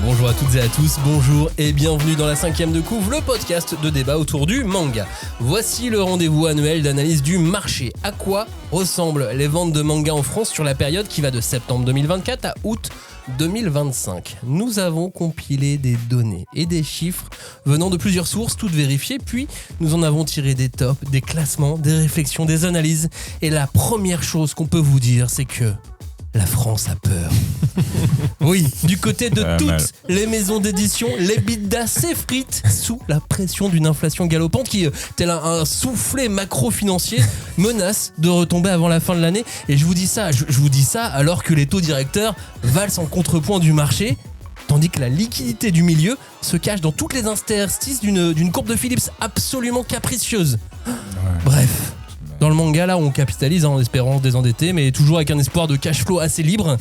Bonjour à toutes et à tous, bonjour et bienvenue dans la 5e de couve, le podcast de débat autour du manga. Voici le rendez-vous annuel d'analyse du marché. À quoi ressemblent les ventes de manga en France sur la période qui va de septembre 2024 à août 2025. Nous avons compilé des données et des chiffres venant de plusieurs sources, toutes vérifiées, puis nous en avons tiré des tops, des classements, des réflexions, des analyses. Et la première chose qu'on peut vous dire, c'est que la France a peur. Oui, du côté de toutes les maisons d'édition, l'EBITDA s'effrite sous la pression d'une inflation galopante qui, tel un soufflet macro-financier, menace de retomber avant la fin de l'année. Et je vous dis ça, alors que les taux directeurs valsent en contrepoint du marché, tandis que la liquidité du milieu se cache dans toutes les interstices d'une courbe de Phillips absolument capricieuse. Bref. Dans le manga, là, on capitalise en espérant se désendetter, mais toujours avec un espoir de cash flow assez libre.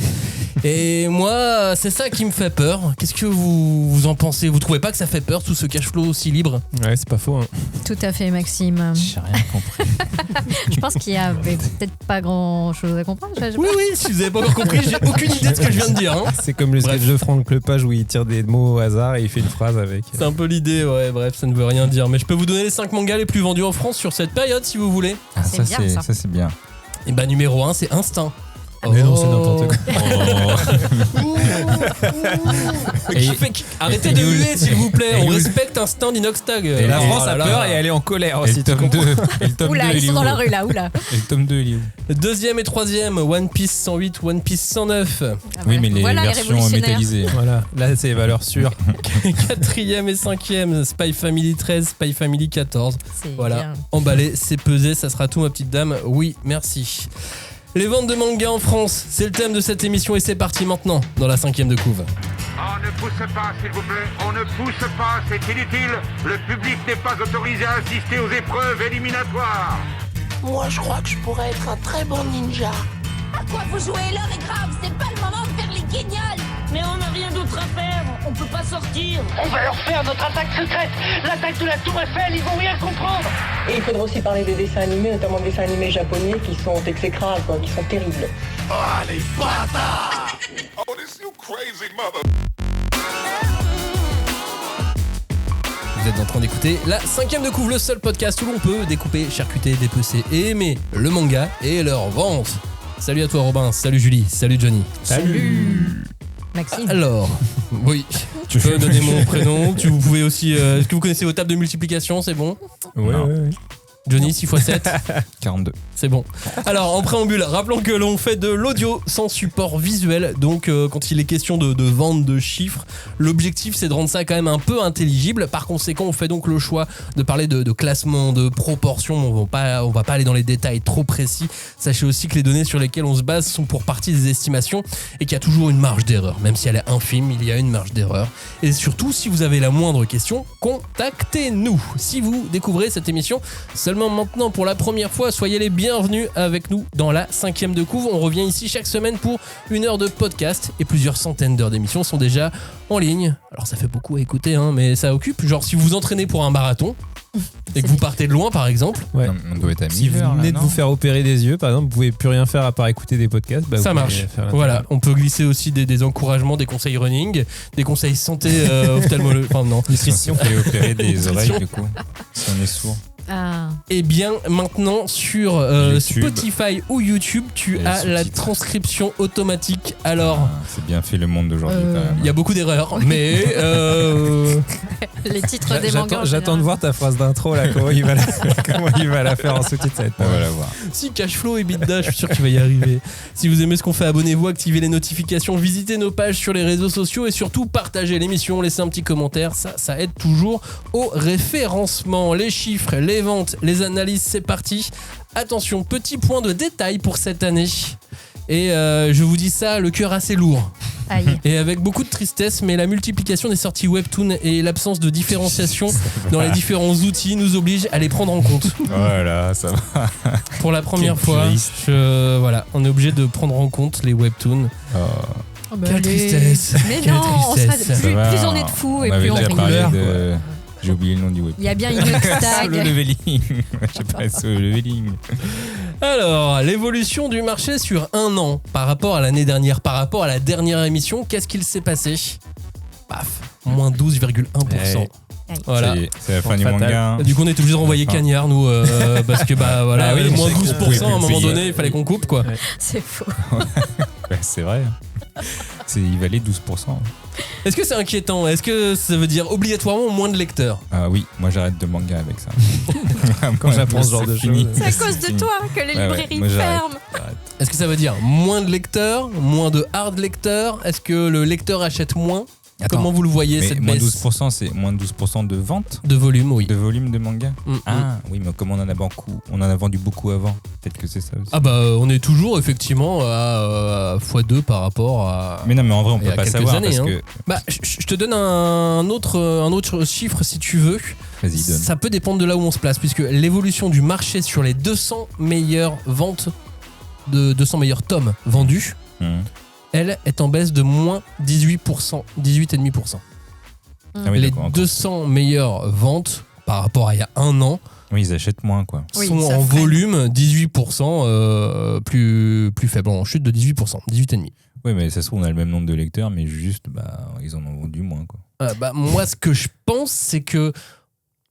Et moi, c'est ça qui me fait peur. Qu'est-ce que vous en pensez ? Vous trouvez pas que ça fait peur, tout ce cash flow aussi libre ? Ouais, c'est pas faux. Hein. Tout à fait, Maxime. J'ai rien compris. Je pense qu'il y avait peut-être pas grand-chose à comprendre. Oui, si vous avez pas encore compris, j'ai aucune idée de ce que je viens de dire. Hein. C'est comme le sketch de Franck Lepage où il tire des mots au hasard et il fait une phrase avec. C'est un peu l'idée, ouais, bref, ça ne veut rien dire. Mais je peux vous donner les 5 mangas les plus vendus en France sur cette période, si vous voulez. Ah, C'est bien, ça. ça, c'est bien. Et bah, numéro 1, c'est Instinct. Mais non, c'est n'importe quoi. Arrêtez de huer, s'il vous plaît. On respecte Instinct d'Inox Tag. Et la France a peur et elle est en colère aussi. Et le tome 2. Oula, ils sont dans la rue là, oula. Et le tome 2, il est où ? Deuxième et troisième, One Piece 108, One Piece 109. Oui, mais les Voilà, versions métallisées. Voilà, là c'est valeur sûre. Quatrième et cinquième, Spy Family 13, Spy Family 14. C'est Voilà, bien. emballé, c'est pesé, ça sera tout ma petite dame. Oui, merci. Les ventes de manga en France, c'est le thème de cette émission et c'est parti maintenant dans la 5e de couve. On ne pousse pas, s'il vous plaît. On ne pousse pas, c'est inutile. Le public n'est pas autorisé à assister aux épreuves éliminatoires. Moi, je crois que je pourrais être un très bon ninja. À quoi vous jouez ? L'heure est grave, c'est pas le moment de faire les guignols. Mais on n'a rien d'autre à faire, on peut pas sortir. On va leur faire notre attaque secrète, l'attaque de la Tour Eiffel, ils vont rien comprendre. Et il faudra aussi parler des dessins animés, notamment des dessins animés japonais qui sont exécrables, quoi, qui sont terribles. Ah, les bâtards! Oh, this you crazy mother... Vous êtes en train d'écouter la 5e de couve, le seul podcast où l'on peut découper, charcuter, dépecer et aimer le manga et leur vente. Salut à toi Robin, salut Julie, salut Johnny. Salut Maxime. Alors, oui, tu peux donner mon prénom, vous pouvez aussi... est-ce que vous connaissez vos tables de multiplication, c'est bon ? Ouais. Johnny, 6 x 7 42. C'est bon. Alors, en préambule, rappelons que l'on fait de l'audio sans support visuel. Donc, quand il est question de vente de chiffres, l'objectif, c'est de rendre ça quand même un peu intelligible. Par conséquent, on fait donc le choix de parler de classement, de proportion. On va pas aller dans les détails trop précis. Sachez aussi que les données sur lesquelles on se base sont pour partie des estimations et qu'il y a toujours une marge d'erreur. Même si elle est infime, il y a une marge d'erreur. Et surtout, si vous avez la moindre question, contactez-nous. Si vous découvrez cette émission seulement maintenant pour la première fois, soyez les bienvenus avec nous dans la 5e de couve. On revient ici chaque semaine pour 1 heure de podcast et plusieurs centaines d'heures d'émissions sont déjà en ligne. Alors ça fait beaucoup à écouter, hein, mais ça occupe. Genre si vous vous entraînez pour un marathon et que vous partez de loin par exemple. Ouais. On doit être à Si vous venez de vous faire opérer des yeux, par exemple, vous pouvez plus rien faire à part écouter des podcasts. Bah, ça marche. Voilà, on peut glisser aussi des encouragements, des conseils running, des conseils santé ophtalmologique. Enfin non, nutrition. On fait opérer des oreilles du coup. Si on est sourd. Ah. Et bien maintenant sur Spotify ou YouTube, tu Et as la sous-titres. transcription automatique. Alors, c'est bien fait le monde d'aujourd'hui quand même. il y a beaucoup d'erreurs, mais Les titres des mangas. J'attends de voir ta phrase d'intro là, comment il va la faire en sous-titre, ça va être On va la voir. si Cashflow et EBITDA, je suis sûr qu'il va y arriver. Si vous aimez ce qu'on fait, abonnez-vous, activez les notifications, visitez nos pages sur les réseaux sociaux et surtout partagez l'émission, laissez un petit commentaire, ça aide toujours au référencement. Les chiffres, les ventes, les analyses, c'est parti. Attention, petit point de détail pour cette année. Et je vous dis ça, le cœur assez lourd. Aïe. Et avec beaucoup de tristesse, mais la multiplication des sorties webtoon et l'absence de différenciation dans les différents outils nous oblige à les prendre en compte. Voilà, ça va. Pour la première Quel fois, puriste. voilà, on est obligé de prendre en compte les webtoons. Oh, bah, Quelle allez. tristesse. Mais Quelle non, tristesse. plus on est de fous et on plus avait on déjà rit. parlé couleur, de... J'ai oublié le nom du web. Il y a bien une tag. Le leveling. J'ai pas ce leveling. Alors, l'évolution du marché sur un an par rapport à l'année dernière, par rapport à la dernière émission, qu'est-ce qu'il s'est passé ? paf, moins 12,1%. Voilà. C'est la fin du Fatal. manga. Du coup, on est obligé de renvoyer Enfin. Cagnard, nous, parce que voilà, Ah oui, moins je sais qu'on 12%, à un moment donné, il fallait qu'on coupe, quoi. C'est faux. Ouais, c'est vrai. Il valait 12%. Est-ce que c'est inquiétant? Est-ce que ça veut dire obligatoirement moins de lecteurs? Ah oui, moi j'arrête de manga avec ça. Quand j'apprends ce genre de choses. C'est à cause de toi que les librairies moi, j'arrête. ferment. Est-ce que ça veut dire moins de lecteurs, moins de hard lecteurs? Est-ce que le lecteur achète moins? Attends, Comment vous le voyez, mais cette moins baisse 12%, c'est moins de 12% de vente de volume? Oui. de volume de manga. Ah. Oui, mais comme on en a vendu beaucoup avant, peut-être que c'est ça aussi. Ah bah on est toujours effectivement à x2 par rapport à... Mais non, mais en vrai, on il y peut a pas quelques savoir années, parce hein. que. Bah, je te donne un autre chiffre si tu veux. Vas-y, donne. Ça peut dépendre de là où on se place, puisque l'évolution du marché sur les 200 meilleures ventes, de 200 meilleurs tomes vendus, elle est en baisse de moins 18%, 18,5%. Ah oui, Les d'accord, encore. 200 meilleures ventes par rapport à il y a un an Oui, ils achètent moins, quoi. Oui, sont ça en freine. volume 18% plus faible, en chute de 18%, 18,5%. Oui, mais ça se trouve, on a le même nombre de lecteurs, mais juste, ils en ont vendu moins, quoi. Moi, ce que je pense, c'est que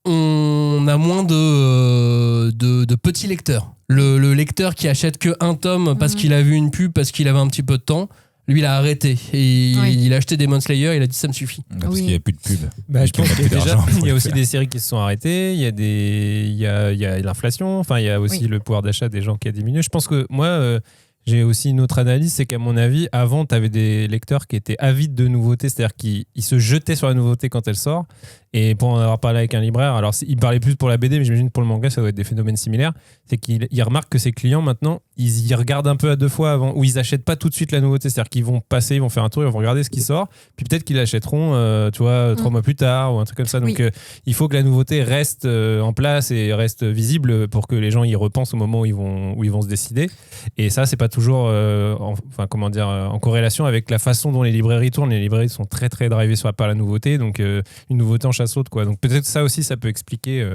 on a moins de petits lecteurs. Le lecteur qui achète que un tome parce qu'il a vu une pub, parce qu'il avait un petit peu de temps, lui, il a arrêté. Et il a acheté Demon Slayer, il a dit ça me suffit. Parce qu'il n'y a plus de pub. Je pense que déjà, il y a aussi des des séries qui se sont arrêtées, il y a l'inflation, enfin il y a aussi le pouvoir d'achat des gens qui a diminué. Je pense que moi, j'ai aussi une autre analyse, c'est qu'à mon avis, avant, tu avais des lecteurs qui étaient avides de nouveautés, c'est-à-dire qu'ils se jetaient sur la nouveauté quand elle sort. Et pour en avoir parlé avec un libraire, alors il parlait plus pour la BD, mais j'imagine pour le manga, ça doit être des phénomènes similaires. C'est qu'il remarque que ses clients, maintenant, ils y regardent un peu à deux fois avant, ou ils achètent pas tout de suite la nouveauté. C'est-à-dire qu'ils vont passer, ils vont faire un tour, ils vont regarder ce qui sort, puis peut-être qu'ils l'achèteront, 3 mois plus tard, ou un truc comme ça. Donc il faut que la nouveauté reste en place et reste visible pour que les gens y repensent au moment où ils vont se décider. Et ça, c'est pas toujours en corrélation avec la façon dont les librairies tournent. Les librairies sont très très drivées par la nouveauté, donc une nouveauté en chasse-saute, quoi. Donc peut-être ça aussi, ça peut expliquer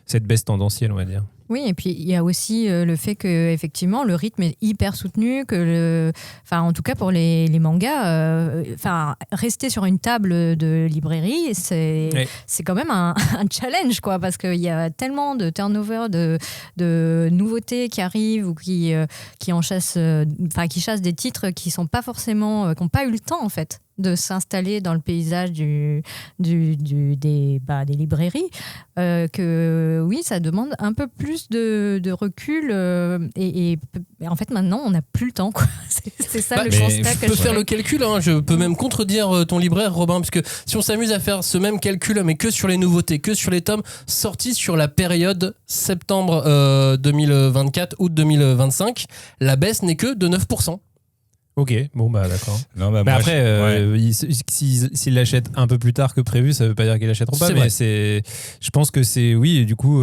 cette baisse tendancielle, on va dire. Oui, et puis il y a aussi le fait que effectivement le rythme est hyper soutenu, en tout cas pour les mangas, rester sur une table de librairie, c'est quand même un challenge, quoi, parce qu'il y a tellement de turnover, de nouveautés qui arrivent ou qui chassent des titres qui sont pas forcément, qui n'ont pas eu le temps en fait de s'installer dans le paysage des librairies, que oui, ça demande un peu plus de recul et en fait maintenant on n'a plus le temps, quoi. C'est ça le constat que je peux faire le calcul, hein. Je peux même contredire ton libraire, Robin, parce que si on s'amuse à faire ce même calcul mais que sur les nouveautés, que sur les tomes sortis sur la période septembre 2024, août 2025, la baisse n'est que de 9%. Ok, bon d'accord. Non, moi, après, s'il l'achète un peu plus tard que prévu, ça veut pas dire qu'il l'achètera pas, mais je pense que c'est, oui, du coup,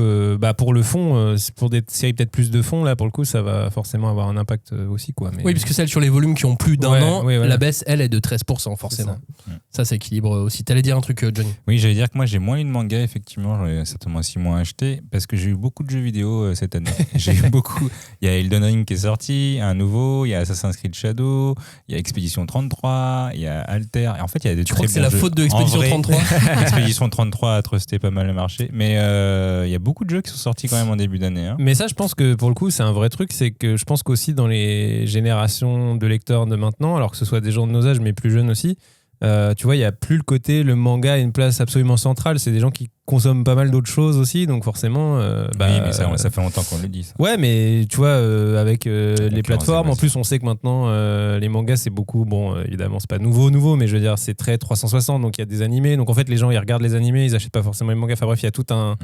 pour le fond, pour des séries peut-être plus de fond, là, pour le coup, ça va forcément avoir un impact aussi, quoi. Mais... Oui, puisque celle sur les volumes qui ont plus d'un an, la baisse, elle, est de 13%, forcément. Ça s'équilibre aussi. T'allais dire un truc, Johnny? Oui, j'allais dire que moi, j'ai moins eu de manga, effectivement, j'en ai certainement aussi moins acheté, parce que j'ai eu beaucoup de jeux vidéo cette année. J'ai eu beaucoup. Il y a Elden Ring qui est sorti, un nouveau, il y a Assassin's Creed Shadow, il y a Expédition 33, il y a Alter. Et en fait, il y a des Tu crois que c'est la faute de Expédition 33? Expédition 33 a trusté pas mal le marché. Mais il y a beaucoup de jeux qui sont sortis quand même en début d'année. Hein. Mais ça, je pense que pour le coup, c'est un vrai truc. C'est que je pense qu'aussi dans les générations de lecteurs de maintenant, alors que ce soit des gens de nos âges, mais plus jeunes aussi, tu vois, il n'y a plus le côté, le manga a une place absolument centrale. C'est des gens qui consomment pas mal d'autres choses aussi, donc forcément oui, mais ça fait longtemps qu'on le dit, ça. Ouais, mais tu vois, avec les plateformes, en plus on sait que maintenant les mangas c'est beaucoup, bon évidemment c'est pas nouveau, mais je veux dire c'est très 360, donc il y a des animés, donc en fait les gens ils regardent les animés, ils achètent pas forcément les mangas, enfin bref il y a tout un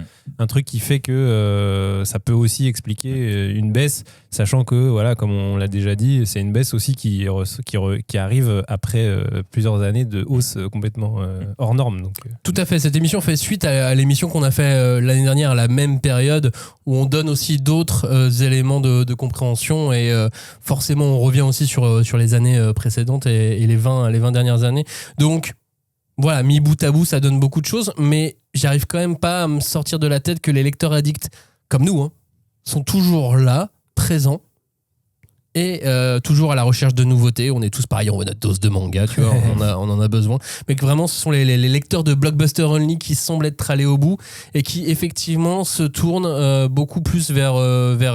truc qui fait que ça peut aussi expliquer une baisse, sachant que voilà, comme on l'a déjà dit, c'est une baisse aussi qui arrive après plusieurs années de hausse complètement hors norme, donc. Tout à fait, cette émission fait suite à l'émission qu'on a fait l'année dernière à la même période où on donne aussi d'autres éléments de compréhension et forcément on revient aussi sur les années précédentes et les 20 dernières années. Donc voilà, mis bout à bout, ça donne beaucoup de choses, mais j'arrive quand même pas à me sortir de la tête que les lecteurs addicts, comme nous, sont toujours là, présents, et toujours à la recherche de nouveautés. On est tous pareils, on veut notre dose de manga, tu vois, on en a besoin. Mais que vraiment, ce sont les lecteurs de Blockbuster Only qui semblent être allés au bout et qui effectivement se tournent beaucoup plus vers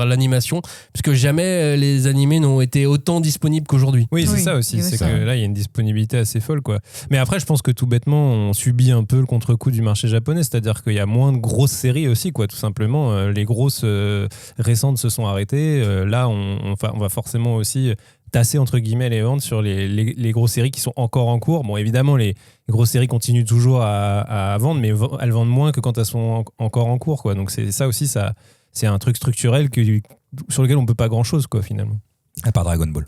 l'animation, puisque jamais les animés n'ont été autant disponibles qu'aujourd'hui. Oui, c'est ça aussi. C'est que là, il y a une disponibilité assez folle, quoi. Mais après, je pense que tout bêtement, on subit un peu le contre-coup du marché japonais, c'est-à-dire qu'il y a moins de grosses séries aussi, quoi. Tout simplement, les grosses récentes se sont arrêtées. Là, on va forcément aussi tasser entre guillemets les ventes sur les grosses séries qui sont encore en cours. Bon, évidemment, les grosses séries continuent toujours à vendre, mais elles vendent moins que quand elles sont encore en cours, quoi. Donc c'est ça aussi, c'est un truc structurel sur lequel on peut pas grand-chose, quoi, finalement. À part Dragon Ball.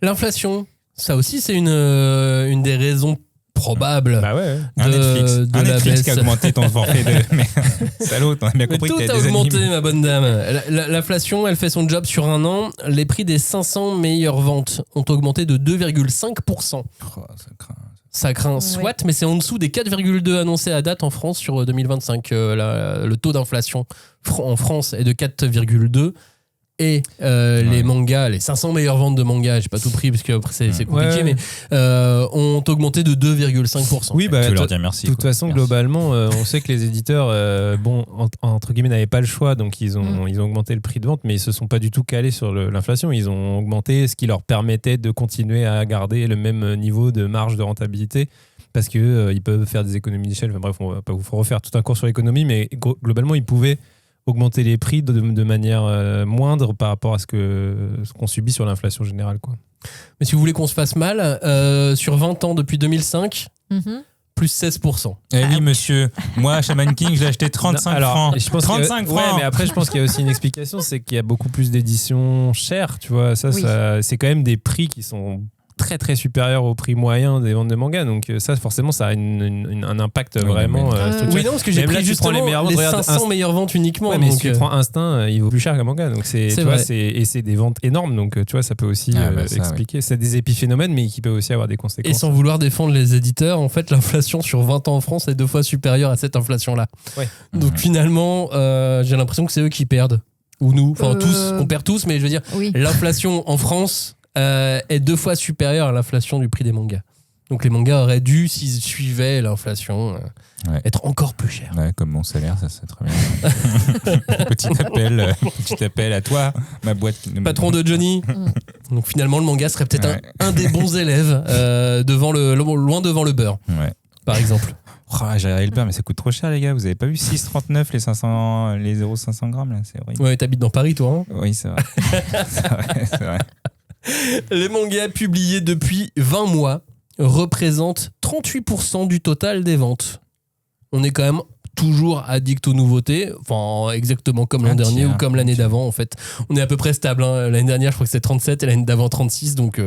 L'inflation, ça aussi, c'est une des raisons probables de Netflix qui a augmenté ton forfait de... Mais, salaud, t'en as bien compris. Tout a augmenté, ma bonne dame. L'inflation, elle fait son job sur un an. Les prix des 500 meilleures ventes ont augmenté de 2,5%. Oh, ça craint, soit, mais c'est en dessous des 4,2 annoncés à date en France sur 2025. Le taux d'inflation en France est de 4,2. Et les mangas, les 500 meilleures ventes de mangas, j'ai pas tout pris parce que après c'est compliqué, mais ont augmenté de 2,5%. Oui, bah, tu veux leur dire merci. De toute façon, globalement, on sait que les éditeurs, entre guillemets, n'avaient pas le choix, donc ils ont augmenté le prix de vente, mais ils se sont pas du tout calés sur l'inflation. Ils ont augmenté ce qui leur permettait de continuer à garder le même niveau de marge de rentabilité. Parce que ils peuvent faire des économies d'échelle. Enfin, bref, on va pas vous refaire tout un cours sur l'économie, mais globalement, ils pouvaient augmenter les prix de manière moindre par rapport à ce qu'on subit sur l'inflation générale, quoi. Mais si vous voulez qu'on se fasse mal, sur 20 ans depuis 2005, plus 16%. Eh oui, monsieur. Moi, Shaman King, je l'ai acheté 35 francs. Je pense 35 francs. Ouais, mais après, je pense qu'il y a aussi une explication, c'est qu'il y a beaucoup plus d'éditions chères, tu vois. Ça, c'est quand même des prix qui sont très très supérieur au prix moyen des ventes de manga, donc ça forcément ça a un impact vraiment structurel. Oui, non, parce que j'ai pris justement les 500 meilleures ventes uniquement. Ouais, mais si tu prends Instinct, il vaut plus cher qu'un manga, donc c'est des ventes énormes, donc tu vois, ça peut aussi expliquer. C'est des épiphénomènes, mais qui peuvent aussi avoir des conséquences. Et sans vouloir défendre les éditeurs, en fait l'inflation sur 20 ans en France est 2 fois supérieure à cette inflation là. Donc finalement j'ai l'impression que c'est eux qui perdent, ou nous, enfin tous, on perd tous, mais je veux dire l'inflation en France est 2 fois supérieure à l'inflation du prix des mangas. Donc les mangas auraient dû, s'ils suivaient l'inflation, être encore plus chers. Ouais, comme mon salaire, ça c'est très bien. Petit appel à toi, ma boîte. Patron de Johnny. Donc finalement, le manga serait peut-être un des bons élèves loin devant le beurre, par exemple. J'ai regardé le beurre, mais ça coûte trop cher, les gars. Vous avez pas vu 6,39 les 0,500 grammes là, c'est horrible. Ouais, t'habites dans Paris, toi, hein? Oui, c'est vrai. c'est vrai. Les mangas publiés depuis 20 mois représentent 38% du total des ventes. On est quand même toujours addict aux nouveautés, enfin exactement comme l'an dernier ou comme l'année d'avant en fait. On est à peu près stable, hein. L'année dernière je crois que c'était 37 et l'année d'avant 36, donc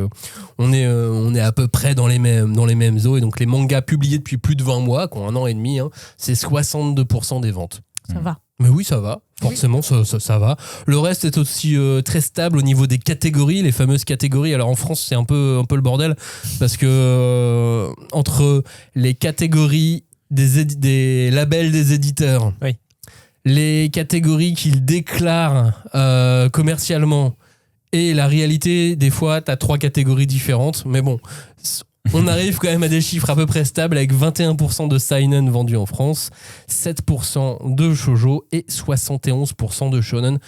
on est à peu près dans les mêmes eaux. Et donc les mangas publiés depuis plus de 20 mois, qui ont 1 an et demi, hein, c'est 62% des ventes. Ça va. Mais oui, ça va. Forcément, ça va. Le reste est aussi très stable au niveau des catégories, les fameuses catégories. Alors en France, c'est un peu le bordel parce que entre les catégories des labels des éditeurs, les catégories qu'ils déclarent commercialement et la réalité, des fois, t'as 3 catégories différentes. Mais bon, on arrive quand même à des chiffres à peu près stables avec 21% de seinen vendus en France, 7% de shoujo et 71% de shonen.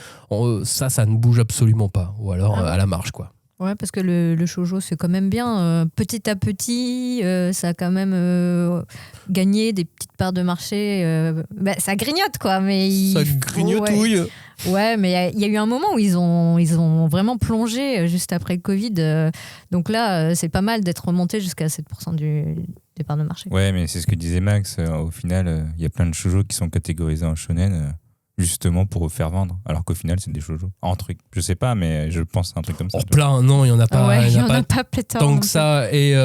Ça ne bouge absolument pas. Ou alors à la marge, quoi. Ouais, parce que le shoujo, c'est quand même bien. Petit à petit, ça a quand même gagné des petites parts de marché. Ça grignote, quoi. Mais ça grignotouille. Ouais, mais il y a eu un moment où ils ont vraiment plongé juste après le Covid. Donc là, c'est pas mal d'être remonté jusqu'à 7% des parts de marché. Ouais, mais c'est ce que disait Max. Au final, il y a plein de shoujo qui sont catégorisés en shonen. Justement pour faire vendre, alors qu'au final c'est des shoujo en truc, je sais pas, mais je pense à un truc comme ça. Plein, non, il y en a pas, il y en a pas tant que ça. Et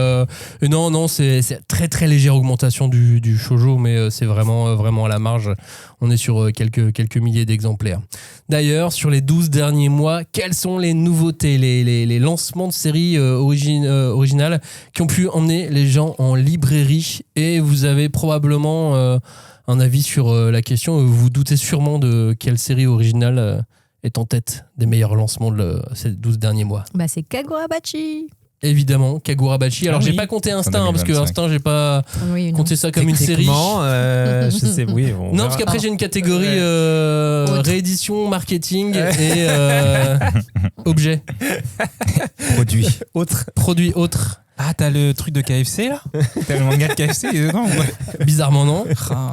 non, c'est très très légère augmentation du shoujo, mais c'est vraiment à la marge. On est sur quelques milliers d'exemplaires. D'ailleurs, sur les 12 derniers mois, quelles sont les nouveautés, les lancements de séries originales qui ont pu emmener les gens en librairie? Et vous avez probablement un avis sur la question. Vous vous doutez sûrement de quelle série originale est en tête des meilleurs lancements de ces 12 derniers mois? Bah, c'est Kagurabachi. Évidemment, Kagurabachi. Alors, j'ai pas compté Instinct, parce que Instinct, j'ai pas compté ça comme une série. Je sais, oui. Non, parce qu'après, j'ai une catégorie réédition, marketing et objet. Produit autre. Ah, t'as le truc de KFC là? T'as le manga de KFC dedans? Bizarrement, non.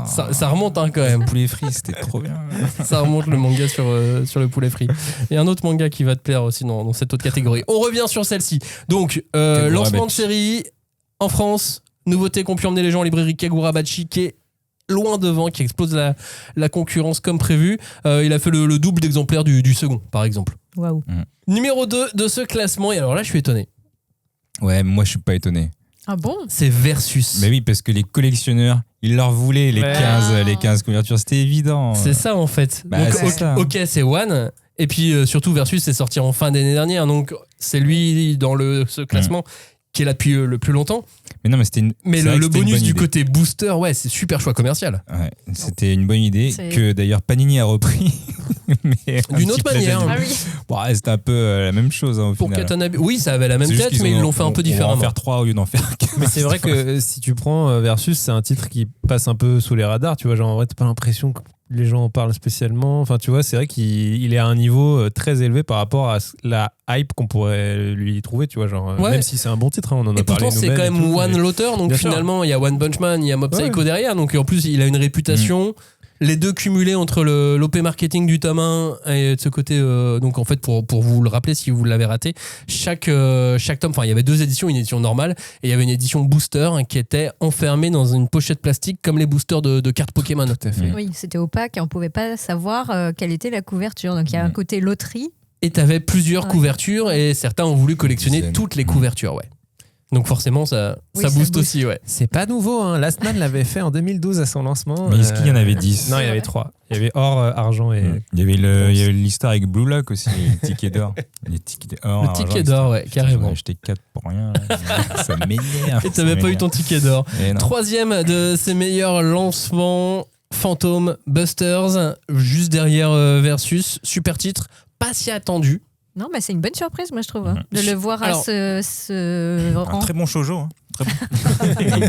Ça remonte quand même. Le poulet frit, c'était trop bien. Ça remonte le manga sur le poulet frit. Et un autre manga qui va te plaire aussi dans cette autre catégorie. On revient sur celle-ci. Donc, lancement de série en France. Nouveauté qu'ont pu emmener les gens en librairie, Kagurabachi, qui est loin devant, qui explose la concurrence comme prévu. Il a fait le double d'exemplaires du second, par exemple. Waouh. Numéro 2 de ce classement. Et alors là, je suis étonné. Ouais, moi je suis pas étonné. Ah bon? C'est Versus. Mais oui, parce que les collectionneurs, ils leur voulaient les 15 couvertures, c'était évident. C'est ça en fait. Bah, donc, ok, c'est One. Et puis surtout Versus, c'est sorti en fin d'année dernière. Donc c'est lui dans ce classement qui est là depuis le plus longtemps. Mais non, mais le bonus du côté booster, ouais, c'est super choix commercial. Ouais, c'était une bonne idée que d'ailleurs Panini a repris. Mais d'une autre manière. Ah oui. Bon, c'était un peu la même chose au pour final. Katanabe, oui, ça avait la même tête, mais ils l'ont fait un peu différemment. On va en faire 3 au lieu d'en faire 4. Mais c'est vrai que si tu prends Versus, c'est un titre qui passe un peu sous les radars, tu vois, genre en vrai t'as pas l'impression que les gens en parlent spécialement, enfin tu vois, c'est vrai qu'il est à un niveau très élevé par rapport à la hype qu'on pourrait lui trouver, tu vois, genre même si c'est un bon titre, on en a parlé. Et pourtant c'est quand même One l'auteur, donc finalement il y a One Punch Man, il y a Mob Psycho derrière, donc en plus il a une réputation. Les deux cumulés entre l'OP marketing du tome 1 et de ce côté, donc en fait pour vous le rappeler si vous l'avez raté, chaque tome, enfin il y avait 2 éditions, une édition normale et il y avait une édition booster qui était enfermée dans une pochette plastique comme les boosters de cartes Pokémon. Tout à fait. Oui, c'était opaque et on pouvait pas savoir quelle était la couverture, donc il y a un côté loterie. Et t'avais plusieurs couvertures et certains ont voulu collectionner toutes les couvertures, ouais. Donc forcément, ça booste aussi, ouais. C'est pas nouveau, hein. Last Man l'avait fait en 2012 à son lancement. Mais est-ce qu'il y en avait 10? Non, il y avait 3. Il y avait or, argent et... Il y avait l'histoire avec Blue Lock aussi, les tickets d'or. Les tickets d'or. Le ticket d'or, ouais, carrément. J'ai acheté 4 pour rien. Ça m'énerve. Et t'avais pas eu ton ticket d'or. 3e de ses meilleurs lancements, Phantom Busters, juste derrière Versus. Super titre, pas si attendu. Non, mais c'est une bonne surprise, moi, je trouve, de le voir à ce rang. Un très bon shoujo. Hein. Très bon.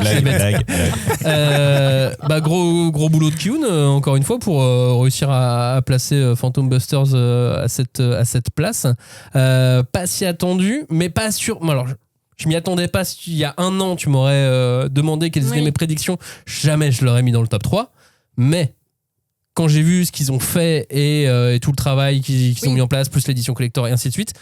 blague. Gros boulot de Kyun, encore une fois, pour réussir à placer Phantom Busters à cette place. Pas si attendu, mais pas sûr. Alors, je m'y attendais pas. Il y a un an, tu m'aurais demandé quelles étaient mes prédictions. Jamais je l'aurais mis dans le top 3. Mais quand j'ai vu ce qu'ils ont fait et tout le travail qu'ils ont mis en place, plus l'édition collector et ainsi de suite,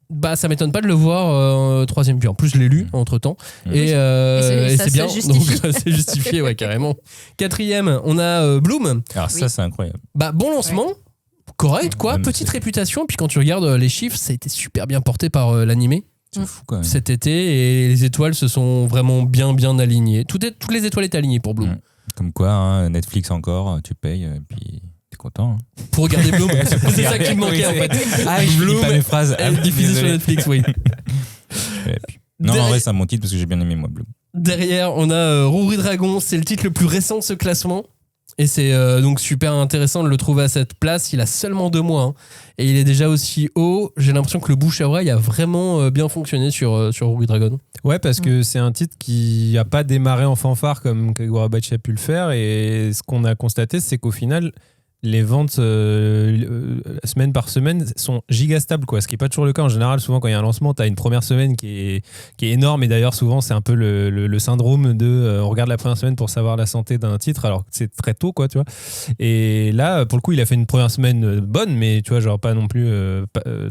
bah ça m'étonne pas de le voir 3e. Puis en plus je l'ai lu entre temps et c'est bien, donc c'est justifié, ouais, carrément. 4e, on a Bloom. Alors ça c'est incroyable. Bah bon lancement, correct quoi, petite réputation. Puis quand tu regardes les chiffres, ça a été super bien porté par l'animé. C'est fou quand même. Cet été, et les étoiles se sont vraiment bien alignées. Toutes les étoiles étaient alignées pour Bloom. Comme quoi, hein, Netflix encore, tu payes, puis t'es content. Hein. Pour regarder Bloom, c'est ça qui me manquait en fait. Bloom, pas mes phrases. Elle est diffusée sur Netflix, oui. Non, en vrai, c'est un bon titre parce que j'ai bien aimé moi, Bloom. Derrière, on a Ruri Dragon, c'est le titre le plus récent de ce classement. Et c'est donc super intéressant de le trouver à cette place. Il a seulement 2 mois. Hein. Et il est déjà aussi haut. J'ai l'impression que le bouche à oreille a vraiment bien fonctionné sur Ruri Dragon. Ouais, parce que c'est un titre qui n'a pas démarré en fanfare comme Kagurabachi a pu le faire. Et ce qu'on a constaté, c'est qu'au final, les ventes semaine par semaine sont gigastables, quoi. Ce qui n'est pas toujours le cas. En général, souvent, quand il y a un lancement, tu as une première semaine qui est énorme. Et d'ailleurs, souvent, c'est un peu le syndrome de on regarde la première semaine pour savoir la santé d'un titre, alors que c'est très tôt, quoi, tu vois. Et là, pour le coup, il a fait une première semaine bonne, mais tu vois, genre pas non plus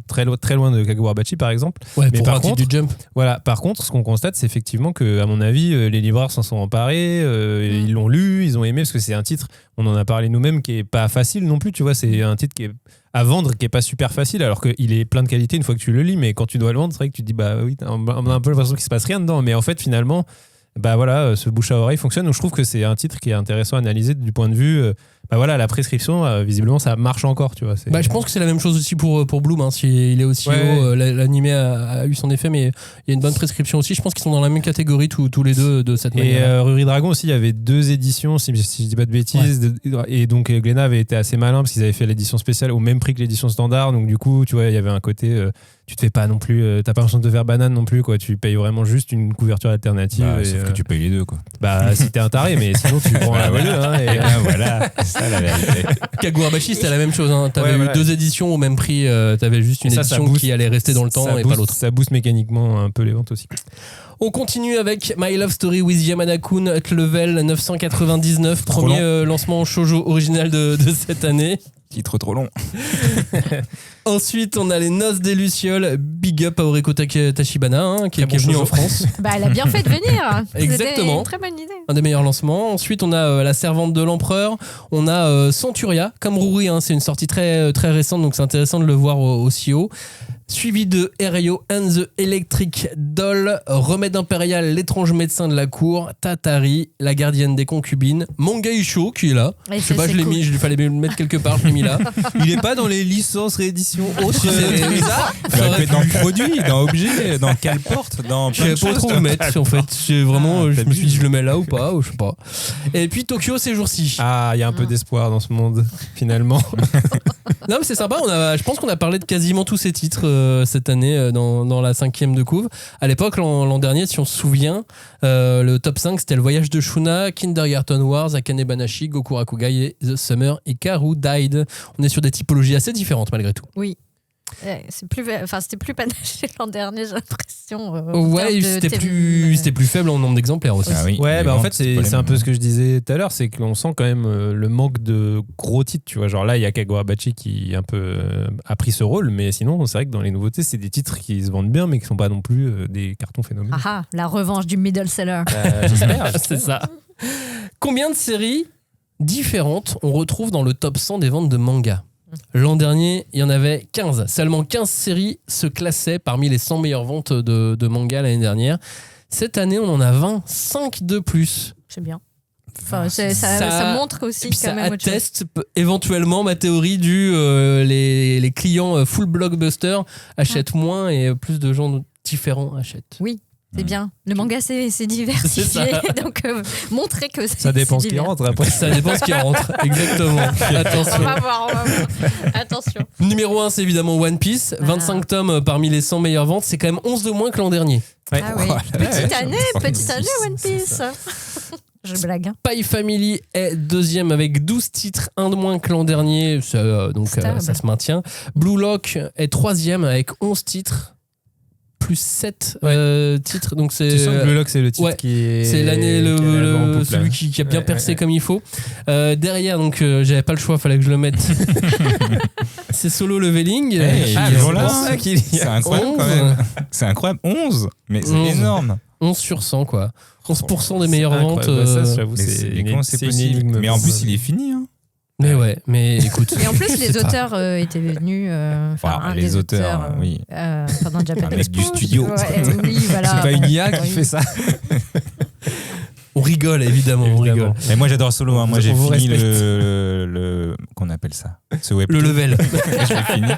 très loin de Kagurabachi, par exemple. Ouais, mais pour par un contre, titre du Jump. Voilà, par contre, ce qu'on constate, c'est effectivement que, à mon avis, les libraires s'en sont emparés, ils l'ont lu, ils ont aimé, parce que c'est un titre, on en a parlé nous-mêmes, qui est pas facile non plus, tu vois, c'est un titre qui est à vendre, qui est pas super facile, alors qu'il est plein de qualité une fois que tu le lis, mais quand tu dois le vendre, c'est vrai que tu te dis, bah oui, on a un peu l'impression qu'il se passe rien dedans, mais en fait, finalement, bah voilà, ce bouche à oreille fonctionne. Donc je trouve que c'est un titre qui est intéressant à analyser du point de vue, bah voilà, la prescription, visiblement ça marche encore, tu vois. Bah, je pense que c'est la même chose aussi pour Bloom, hein, s'il est aussi haut, l'animé a eu son effet, mais il y a une bonne prescription aussi. Je pense qu'ils sont dans la même catégorie tous les deux de cette manière. Et Ruri Dragon aussi, il y avait 2 éditions, si je dis pas de bêtises, et donc Glénat avait été assez malin parce qu'ils avaient fait l'édition spéciale au même prix que l'édition standard, donc du coup, tu vois, il y avait un côté, tu te fais pas non plus, t'as pas l'impression de te faire banane non plus, quoi. Tu payes vraiment juste une couverture alternative. Bah, sauf que tu payes les deux, quoi. Bah, si t'es un taré, mais sinon tu prends la deux. Hein, et voilà, c'est ça la vérité. Kagurabashi, c'était la même chose. Hein. T'avais eu 2 éditions au même prix. T'avais juste une édition qui allait rester dans le temps et pas l'autre. Ça booste mécaniquement un peu les ventes aussi. On continue avec My Love Story with Yamada-kun, Up Level 999, premier lancement shoujo original de cette année. Titre trop long. Ensuite, on a les Noces des Lucioles, big up à Oreko Tachibana, hein, qui est venue en France. Bah, elle a bien fait de venir. Exactement. C'était une très bonne idée. Un des meilleurs lancements. Ensuite, on a La Servante de l'Empereur. On a Centuria, comme Ruri. Hein, c'est une sortie très, très récente, donc c'est intéressant de le voir aussi haut. Suivi de Erio and the Electric Doll, Remède impérial, l'étrange médecin de la cour, Tatari, la gardienne des concubines, Manga Isho qui est là. Et je sais pas, je l'ai mis, il fallait le mettre quelque part, je l'ai mis là. Il est pas dans les licences rééditions autres. C'est bizarre. Il aurait pu être dans produit, dans objet, dans quelle porte, dans je savais pas trop où le mettre en fait. Je me suis dit je le mets là ou pas, ou je sais pas. Et puis Tokyo ces jours-ci. Ah, il y a un peu d'espoir dans ce monde finalement. Non mais c'est sympa, je pense qu'on a parlé de quasiment tous ces titres cette année dans la 5e de couve. À l'époque, l'an dernier, si on se souvient, le top 5 c'était Le Voyage de Shuna, Kindergarten Wars, Akane Banashi, Goku Rakugai et The Summer Hikaru Died. On est sur des typologies assez différentes malgré tout. Oui. C'était plus panaché l'an dernier, j'ai l'impression. Ouais, c'était plus faible en nombre d'exemplaires aussi. Ah oui, ouais, bah en fait, c'est un peu ce que je disais tout à l'heure, c'est qu'on sent quand même le manque de gros titres, tu vois. Genre là, il y a Kagurabachi qui un peu a pris ce rôle, mais sinon, c'est vrai que dans les nouveautés, c'est des titres qui se vendent bien, mais qui sont pas non plus des cartons phénoménaux. Ah, la revanche du middle seller. J'espère, c'est ça. Combien de séries différentes on retrouve dans le top 100 des ventes de manga ? L'an dernier, il y en avait 15. Seulement 15 séries se classaient parmi les 100 meilleures ventes de manga l'année dernière. Cette année, on en a 25 de plus. C'est bien. Enfin, ça montre aussi quand ça même atteste éventuellement ma théorie les clients full blockbuster achètent moins et plus de gens différents achètent. Oui. C'est bien. Le manga, c'est diversifié. C'est ça. Donc, montrer que ça dépend ce qui rentre après. Ça dépend ce qui rentre. Exactement. Attention. On va voir. Attention. Numéro 1, c'est évidemment One Piece. 25 tomes parmi les 100 meilleures ventes. C'est quand même 11 de moins que l'an dernier. Ouais. Ah oui. Petite année, One Piece. Je blague. Spy Family est deuxième avec 12 titres, 1 de moins que l'an dernier. Ça se maintient. Blue Lock est troisième avec 11 titres. Plus 7 titres, donc c'est. Tu sens que Blue Lock c'est le titre qui est. C'est l'année celui qui a bien percé comme il faut. Derrière, donc j'avais pas le choix, fallait que je le mette. C'est Solo Leveling. C'est incroyable quand même. C'est incroyable, 11, mais c'est énorme. 11 sur 100 quoi. 11% des meilleures ventes. Ça, j'avoue, c'est une énigme. Mais en plus, il est fini. Hein. Mais écoute. Et en plus, les auteurs étaient venus. Les auteurs, oui. Pendant Japan un mec du studio. Oui, voilà. C'est pas une IA qui fait ça. On rigole, évidemment. On rigole. Mais moi, j'adore Solo. Hein. Moi, j'ai fini le. Qu'on appelle ça le level. Je l'ai fini.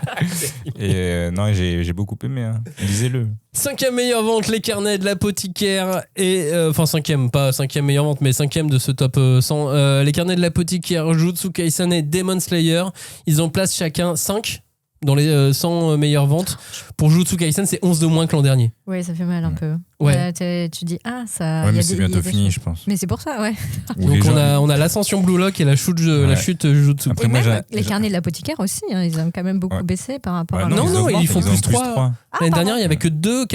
Et non, j'ai beaucoup aimé. Hein. Lisez-le. 5e meilleure vente, Les Carnets de l'Apothicaire. Et. Enfin, 5e, pas 5e meilleure vente, mais 5e de ce top 100. Les Carnets de l'Apothicaire, Jujutsu Kaisen et Demon Slayer. Ils en placent chacun 5 dans les 100 meilleures ventes. Pour Jujutsu Kaisen, c'est 11 de moins que l'an dernier. Oui, ça fait mal un peu. Ouais. Tu dis, ça. Ouais, mais c'est bientôt fini, je pense. Mais c'est pour ça, ouais. Donc on a l'ascension Blue Lock et la chute Jujutsu. Après, moi, les carnets de l'apothicaire aussi, hein, ils ont quand même beaucoup baissé par rapport à. Non, ils font plus 3. L'année dernière, il n'y avait que 2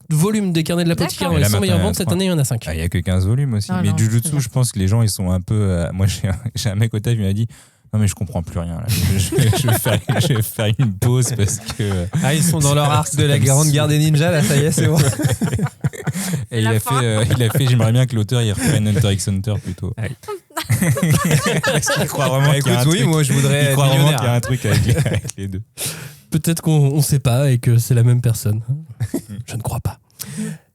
volumes des carnets de l'apothicaire dans les 100 meilleures ventes. Cette année, il y en a 5. Il n'y a que 15 volumes aussi. Mais Jujutsu, je pense que les gens, ils sont un peu. Moi, j'ai un mec au taf, il m'a dit. Non mais je comprends plus rien là. Je vais faire une pause parce que... ils sont dans leur arc de la grande guerre des ninjas là, ça y est, c'est bon. Et il a fait j'aimerais bien que l'auteur il reprenne Hunter x Hunter plutôt. Parce qu'il croit vraiment qu'il y a un truc. Moi je voudrais il croit vraiment qu'il y a un truc avec les deux. Peut-être qu'on ne sait pas et que c'est la même personne. Je ne crois pas.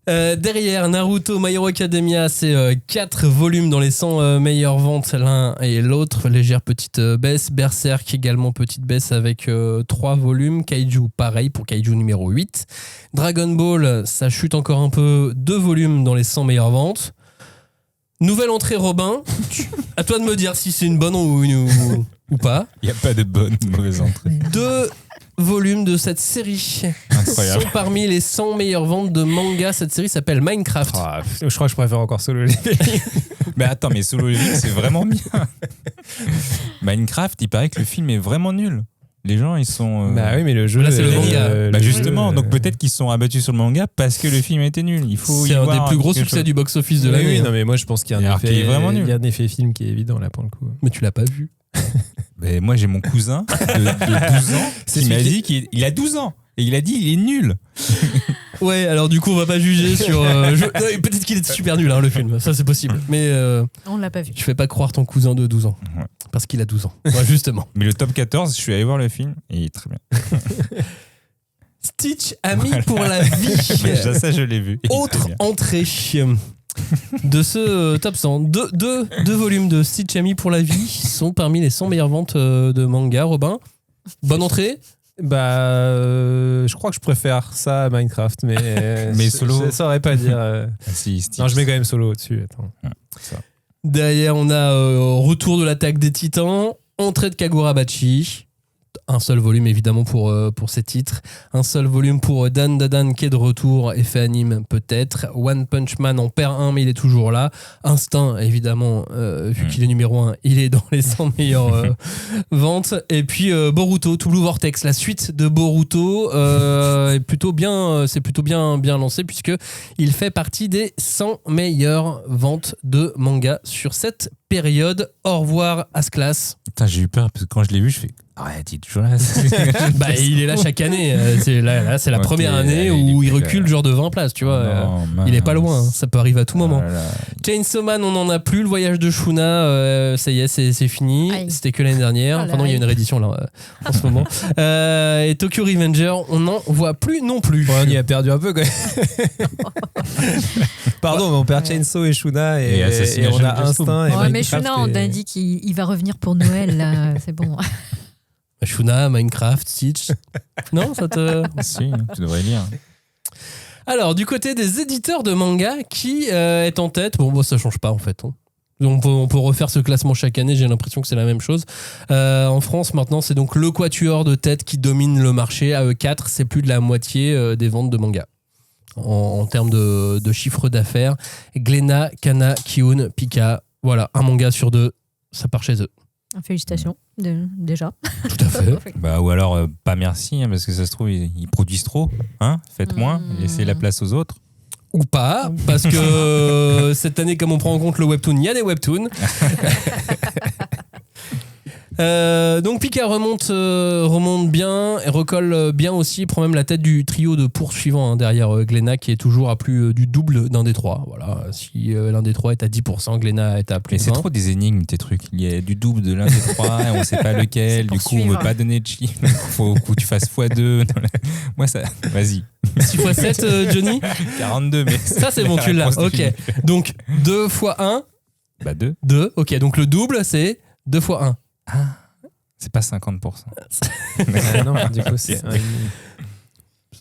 Derrière, Naruto My Hero Academia, c'est 4 volumes dans les 100 meilleures ventes l'un et l'autre. Légère petite baisse. Berserk également petite baisse avec 3 volumes. Kaiju pareil pour Kaiju numéro 8. Dragon Ball, ça chute encore un peu. 2 volumes dans les 100 meilleures ventes. Nouvelle entrée Robin. À toi de me dire si c'est une bonne ou pas. Il n'y a pas de bonne ou mauvaise entrée. 2 volumes de cette série Incroyable. sont parmi les 100 meilleures ventes de manga. Cette série s'appelle Minecraft. Je crois que je préfère encore Solo Leveling. Mais attends, mais Solo Leveling, c'est vraiment bien. Minecraft, il paraît que le film est vraiment nul. Les gens, ils sont... Bah oui, mais le jeu... Là, c'est le manga. Bah justement, donc peut-être qu'ils se sont abattus sur le manga parce que le film a été nul. Il faut C'est y un voir des plus gros quelque succès chose. du box-office de Oui, l'année. oui, non, mais moi je pense qu'il y a Alors un effet, qu'il est vraiment nul. il y a un effet film qui est évident là pour le coup. Mais tu l'as pas vu. Mais moi, j'ai mon cousin de 12 ans qui m'a dit qu'il a 12 ans. Et il a dit il est nul. Ouais, alors du coup, on va pas juger sur... Peut-être qu'il est super nul, hein, le film. Ça, c'est possible. Mais On l'a pas vu. je fais pas croire ton cousin de 12 ans. Ouais. Parce qu'il a 12 ans. Ouais, justement. Mais le top 14, je suis allé voir le film et il est très bien. Stitch, ami pour la vie. Ça, je l'ai vu. Il est très Autre bien. entrée de ce top 100. Deux volumes de Stitch, ami pour la vie sont parmi les 100 meilleures ventes de manga. Robin, bonne entrée. Bah, je crois que je préfère ça à Minecraft, mais Solo. je saurais pas dire. Si, Stitch. Non, je mets quand même Solo au-dessus. Attends. Derrière, on a retour de l'attaque des titans, entrée de Kagurabachi. Un seul volume évidemment pour ces titres. Un seul volume pour Dan Dadan qui est de retour, effet anime peut-être. One Punch Man en perd un mais il est toujours là. Instinct évidemment, vu qu'il est numéro 1, il est dans les 100 meilleures ventes. Et puis Boruto, To Blue Vortex, la suite de Boruto est plutôt bien, c'est plutôt bien lancé puisque il fait partie des 100 meilleures ventes de manga sur cette période. Au revoir As-Class. Putain, j'ai eu peur parce que quand je l'ai vu, je fais arrête, il est toujours là. Bah, il est là chaque année. C'est là, c'est la Ok, première année allez, où il il est recule là. genre de 20 places, tu vois. Non, Il est pas mince. loin, hein. Ça peut arriver à tout moment. Ah là là. Chainsaw Man, on n'en a plus. Le voyage de Shuna, ça y est, c'est fini. Aïe. C'était que l'année dernière. Oh là Enfin non, il y a là. une réédition là en ce moment. Et Tokyo Revenger, on n'en voit plus non plus. Ouais, on y a perdu un peu quand même. Pardon, mais on perd Chainsaw et Shuna Et et Assassination on a Classroom. Instinct et Ouais, mais Minecraft. Shuna, on a dit qu'il va revenir pour Noël, là. C'est bon. Shuna, Minecraft, Stitch. Non, ça te... Si, tu devrais lire. Alors, du côté des éditeurs de manga, qui est en tête? Bon, ça change pas en fait. Hein. On peut refaire ce classement chaque année, j'ai l'impression que c'est la même chose. En France, maintenant, c'est donc le quatuor de tête qui domine le marché. À eux 4, c'est plus de la moitié des ventes de manga. En termes de chiffre d'affaires. Glénat, Kana, Kiun, Pika. Voilà, un manga sur 2, ça part chez eux. Félicitations, déjà. Tout à fait. Bah, ou alors, pas merci, hein, parce que ça se trouve, ils produisent trop. Hein, faites moins, laissez la place aux autres. Ou pas, parce que cette année, comme on prend en compte le webtoon, il y a des webtoons. Donc Pika remonte bien et recolle bien aussi, il prend même la tête du trio de poursuivants hein, derrière Glénat qui est toujours à plus du double d'un des trois. Voilà, si l'un des trois est à 10%, Glénat est à plus Mais de c'est 20. trop des énigmes, tes trucs. Il y a du double de l'un des trois et on sait pas lequel. Du coup, on veut pas donner de chiffre. Il faut que tu fasses x2. Moi, ça. Vas-y. 6 x 7, Johnny 42, mais. Ça, c'est bon, tu l'as. Ok. Donc 2 x 1. Bah, 2. 2. Ok, donc le double, c'est 2 x 1. Ah, c'est pas 50%. Non, du coup, c'est.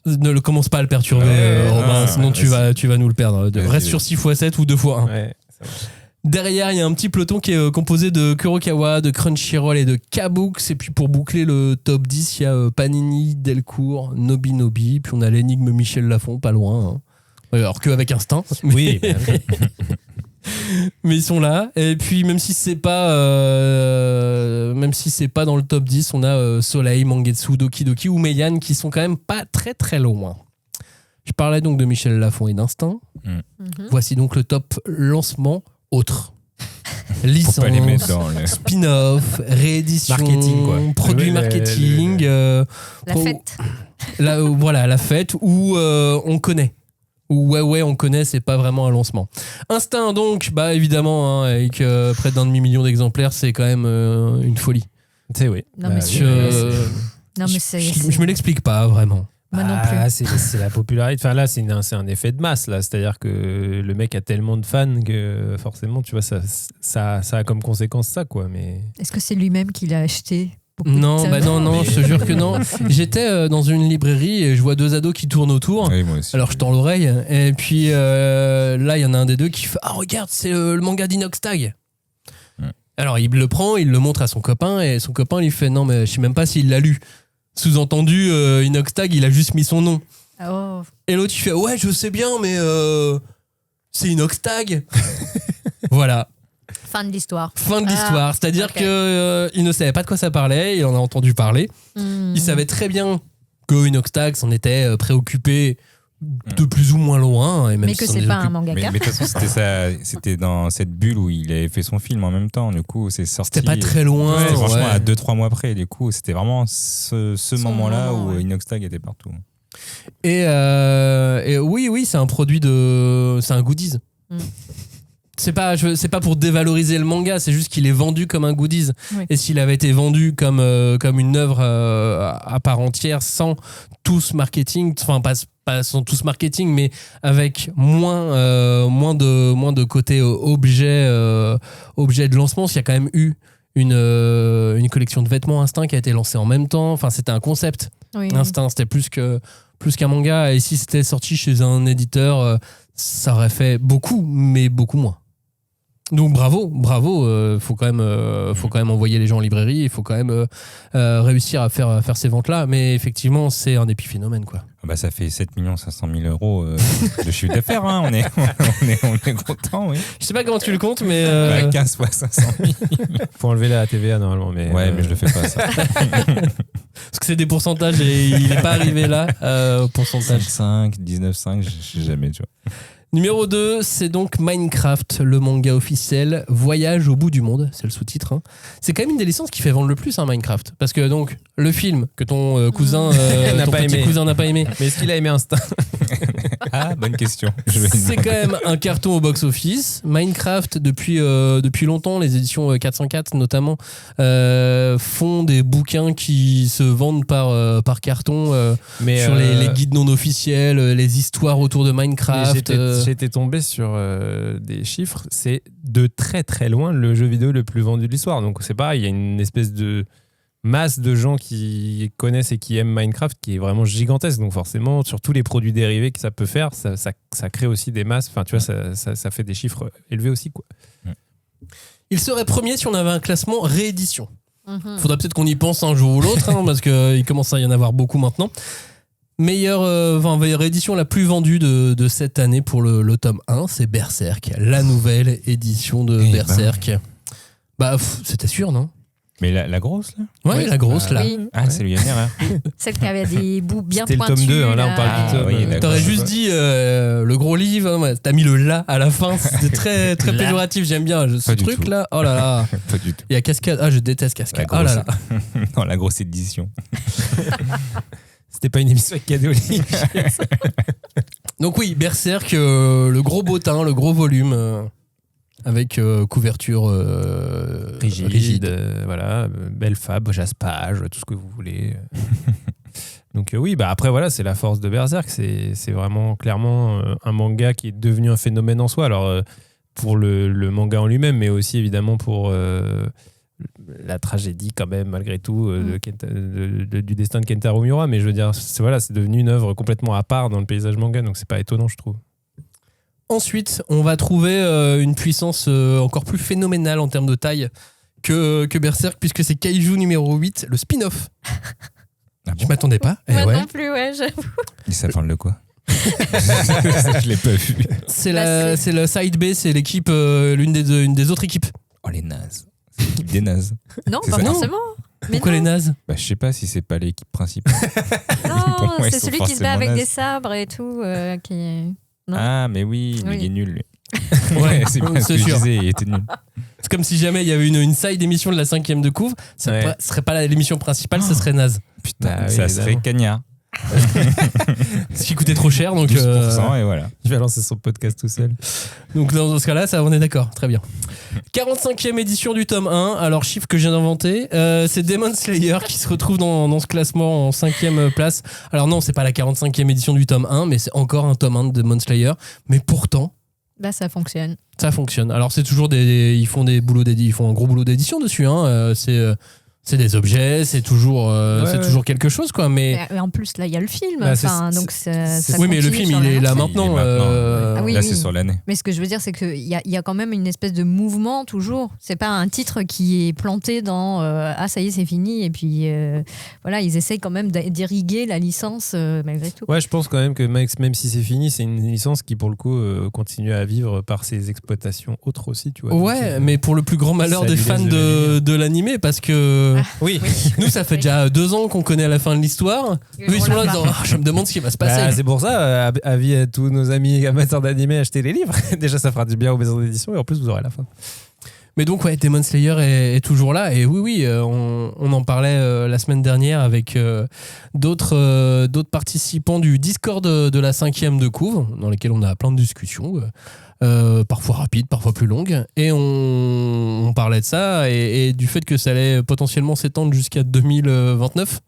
Ne commence pas à le perturber, Ouais, Robin, non, sinon tu vas nous le perdre. Vas-y, Reste sur 6 x 7 ou 2 x 1. Ouais, ça marche. Derrière, il y a un petit peloton qui est composé de Kurokawa, de Crunchyroll et de Kabooks. Et puis pour boucler le top 10, il y a Panini, Delcourt, Nobi. Puis on a l'énigme Michel Lafon, pas loin. Hein. Alors qu'avec Instinct. Oui, Mais ils sont là. Et puis même si c'est pas dans le top 10, on a Soleil, Mangetsu, Doki Doki ou Meian qui sont quand même pas très très loin. Je parlais donc de Michel Lafon et d'Instinct. Voici donc le top lancement autre. Licence, Faut pas les mettre dans le... spin-off, réédition, Marketing, quoi. produit Oui, marketing. La fête. Voilà, la fête où on connaît. Ou ouais, on connaît, c'est pas vraiment un lancement. Instinct, donc, bah évidemment, hein, avec près d'1,5 million d'exemplaires, c'est quand même une folie. c'est oui. Non, mais Je Non, mais c'est. me l'explique pas vraiment. Moi non plus. C'est la popularité. Enfin là, c'est un effet de masse là. C'est-à-dire que le mec a tellement de fans que forcément, tu vois, ça a comme conséquence ça, quoi. Mais est-ce que c'est lui-même qui l'a acheté? Non, non, je te jure que non. J'étais dans une librairie et je vois 2 ados qui tournent autour. Oui, moi aussi. Alors je tends l'oreille et puis là il y en a un des deux qui fait « Ah regarde, c'est le manga d'Inoxtag ». Alors il le prend, il le montre à son copain et son copain lui fait « Non mais je sais même pas s'il l'a lu ». Sous-entendu, Inoxtag il a juste mis son nom. Oh. Et l'autre il fait « Ouais je sais bien mais c'est Inoxtag ». Voilà. Fin de l'histoire. Fin de l'histoire. C'est-à-dire qu'il ne savait pas de quoi ça parlait, il en a entendu parler. Il savait très bien que Inoxtag s'en était préoccupé de plus ou moins loin. Et même mais que c'est pas un mangaka. Mais de toute façon, c'était dans cette bulle où il avait fait son film en même temps. Du coup, c'est sorti. C'était pas très loin. C'était franchement à 2-3 mois près. Du coup, c'était vraiment ce moment-là où Inoxtag était partout. Et oui, c'est un produit c'est un goodies. C'est pas pour dévaloriser le manga, c'est juste qu'il est vendu comme un goodies. Oui. Et s'il avait été vendu comme une œuvre à part entière, sans tout ce marketing, enfin pas sans tout ce marketing, mais avec moins de côté objet de lancement, s'il y a quand même eu une collection de vêtements Instinct qui a été lancée en même temps. Enfin, c'était un concept. Oui. Instinct, c'était plus qu'un manga. Et si c'était sorti chez un éditeur, ça aurait fait beaucoup, mais beaucoup moins. Donc bravo, faut quand même envoyer les gens en librairie, il faut quand même réussir à faire ces ventes-là, mais effectivement c'est un épiphénomène quoi. Bah ça fait 7 500 000 euros de chiffre d'affaires, hein. on est content, oui. Je sais pas comment tu le comptes, mais 15 fois 500 000. Faut enlever la TVA normalement, mais ouais, mais je le fais pas ça. Parce que c'est des pourcentages et il est pas arrivé là au pourcentage. 5, 19,5, je sais jamais, tu vois. Numéro 2, c'est donc Minecraft, le manga officiel, Voyage au bout du monde, c'est le sous-titre. Hein. C'est quand même une des licences qui fait vendre le plus, hein, Minecraft. Parce que donc, le film que ton cousin cousin n'a pas aimé. Mais est-ce qu'il a aimé Instinct? Ah, bonne question. C'est quand même un carton au box-office. Minecraft, depuis longtemps, les éditions 404 notamment, font des bouquins qui se vendent par carton sur les guides non officiels, les histoires autour de Minecraft. J'étais tombé sur des chiffres, c'est de très très loin le jeu vidéo le plus vendu de l'histoire. Donc c'est pareil, il y a une espèce de masse de gens qui connaissent et qui aiment Minecraft qui est vraiment gigantesque. Donc forcément, sur tous les produits dérivés que ça peut faire, ça crée aussi des masses. Enfin, tu vois, ça fait des chiffres élevés aussi, quoi. Il serait premier si on avait un classement réédition. Faudrait peut-être qu'on y pense un jour ou l'autre, hein, parce qu'il commence à y en avoir beaucoup maintenant. Meilleure édition la plus vendue de cette année pour le tome 1, c'est Berserk, la nouvelle édition de Berserk. C'était sûr, non? Mais la grosse, là? Ouais, la grosse, là. Oui. Ah, c'est le dernier, hein. Celle qui avait des bouts bien C'était pointus. C'était le tome 2, hein, là, on parle du tome. Oui, t'aurais juste dit le gros livre, hein, t'as mis le là à la fin, c'était très, très péjoratif, j'aime bien ce truc-là. Oh là là. Pas du tout. Il y a Cascade, je déteste Cascade. Oh là là. Non, la grosse édition. C'était pas une émission avec cadeau. Donc oui, Berserk, le gros bottin, le gros volume, avec couverture rigide. Voilà, belle fab, jaspage, tout ce que vous voulez. Donc oui, après voilà, c'est la force de Berserk. C'est vraiment clairement un manga qui est devenu un phénomène en soi. Alors pour le manga en lui-même, mais aussi évidemment pour la tragédie quand même malgré tout du destin de Kentaro Miura, mais je veux dire c'est devenu une œuvre complètement à part dans le paysage manga, donc c'est pas étonnant, je trouve. Ensuite on va trouver une puissance encore plus phénoménale en termes de taille que Berserk, puisque c'est Kaiju numéro 8, le spin-off. Ah bon? Je m'attendais pas. Moi non plus, ouais, j'avoue. Et ça parle de quoi? Je l'ai pas vu. C'est le Side B, c'est l'équipe, une des autres équipes. Oh les nazes. C'est l'équipe des nazes. Non, pas forcément. Pourquoi les nazes? Je sais pas si c'est pas l'équipe principale. Non, c'est celui qui se bat avec des sabres et tout. Non. Ah, mais oui, il est nul, lui. Ouais, c'est bien ce que je disais, il était nul. C'est comme si jamais il y avait une side émission de la 5e de couvre, ça serait pas l'émission principale, ce serait naze. Putain, ça serait Cagnard. Ce qui coûtait trop cher, donc 12%, et voilà. Il va lancer son podcast tout seul. Donc dans ce cas-là, ça, on est d'accord, très bien. 45e édition du tome 1, alors chiffre que je viens d'inventer, c'est Demon Slayer qui se retrouve dans ce classement en 5e place. Alors non, c'est pas la 45e édition du tome 1, mais c'est encore un tome 1 de Demon Slayer, mais pourtant... Bah ça fonctionne. Ça fonctionne. Alors c'est toujours ils font un gros boulot d'édition dessus, hein. C'est des objets, c'est toujours quelque chose, quoi. Mais en plus, là, il y a le film. Bah, donc ça oui, mais le film, il est là maintenant. Là, c'est sur l'année. Mais ce que je veux dire, c'est qu'il y a quand même une espèce de mouvement toujours. C'est pas un titre qui est planté dans ah, ça y est, c'est fini. Et puis voilà, ils essayent quand même d'irriguer la licence malgré tout. Ouais, je pense quand même que même si c'est fini, c'est une licence qui, pour le coup, continue à vivre par ses exploitations autres aussi, tu vois. Ouais, mais pour le plus grand malheur des fans de l'animé, parce que oui. Nous, ça fait déjà 2 ans qu'on connaît la fin de l'histoire. Eux, ils sont là disant je me demande ce qui va se passer. C'est pour ça, avis à tous nos amis amateurs d'animé, achetez les livres. Déjà, ça fera du bien aux maisons d'édition et en plus, vous aurez la fin. Mais donc, ouais, Demon Slayer est toujours là. Et oui, on en parlait la semaine dernière avec d'autres participants du Discord de la 5e de couve, dans lesquels on a plein de discussions. Parfois rapides, parfois plus longues, et on parlait de ça et du fait que ça allait potentiellement s'étendre jusqu'à 2029.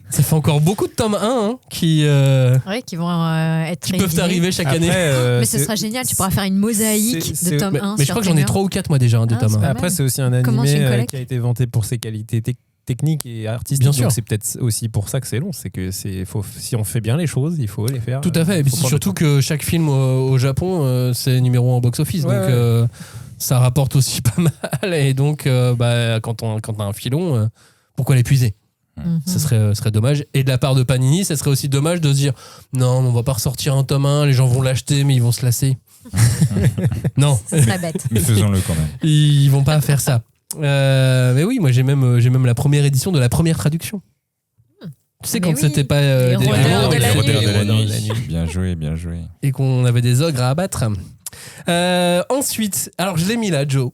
Ça fait encore beaucoup de tomes 1 hein, qui vont être qui peuvent arriver chaque année. Mais ce sera génial, tu pourras faire une mosaïque de tomes 1. Mais je crois que j'en ai 3 ou 4 moi déjà des tomes 1. Après, c'est aussi un animé qui a été vanté pour ses qualités techniques et artistiques. Bien sûr. Donc c'est peut-être aussi pour ça que c'est long, c'est que si on fait bien les choses, il faut les faire. Tout à fait, et puis c'est surtout que chaque film au Japon, c'est numéro 1 au box-office, donc ça rapporte aussi pas mal, et donc quand t'as un filon, pourquoi l'épuiser ? Ça serait dommage. Et de la part de Panini, ça serait aussi dommage de se dire non, on va pas ressortir un tome 1, les gens vont l'acheter, mais ils vont se lasser. Non. Ça serait bête. Mais faisons-le quand même. Ils vont pas faire ça. Mais oui, moi j'ai même la première édition de la première traduction. Tu sais, quand c'était pas les rôdeurs de la nuit. Bien joué. Et qu'on avait des ogres à abattre. Ensuite, alors je l'ai mis là, Joe.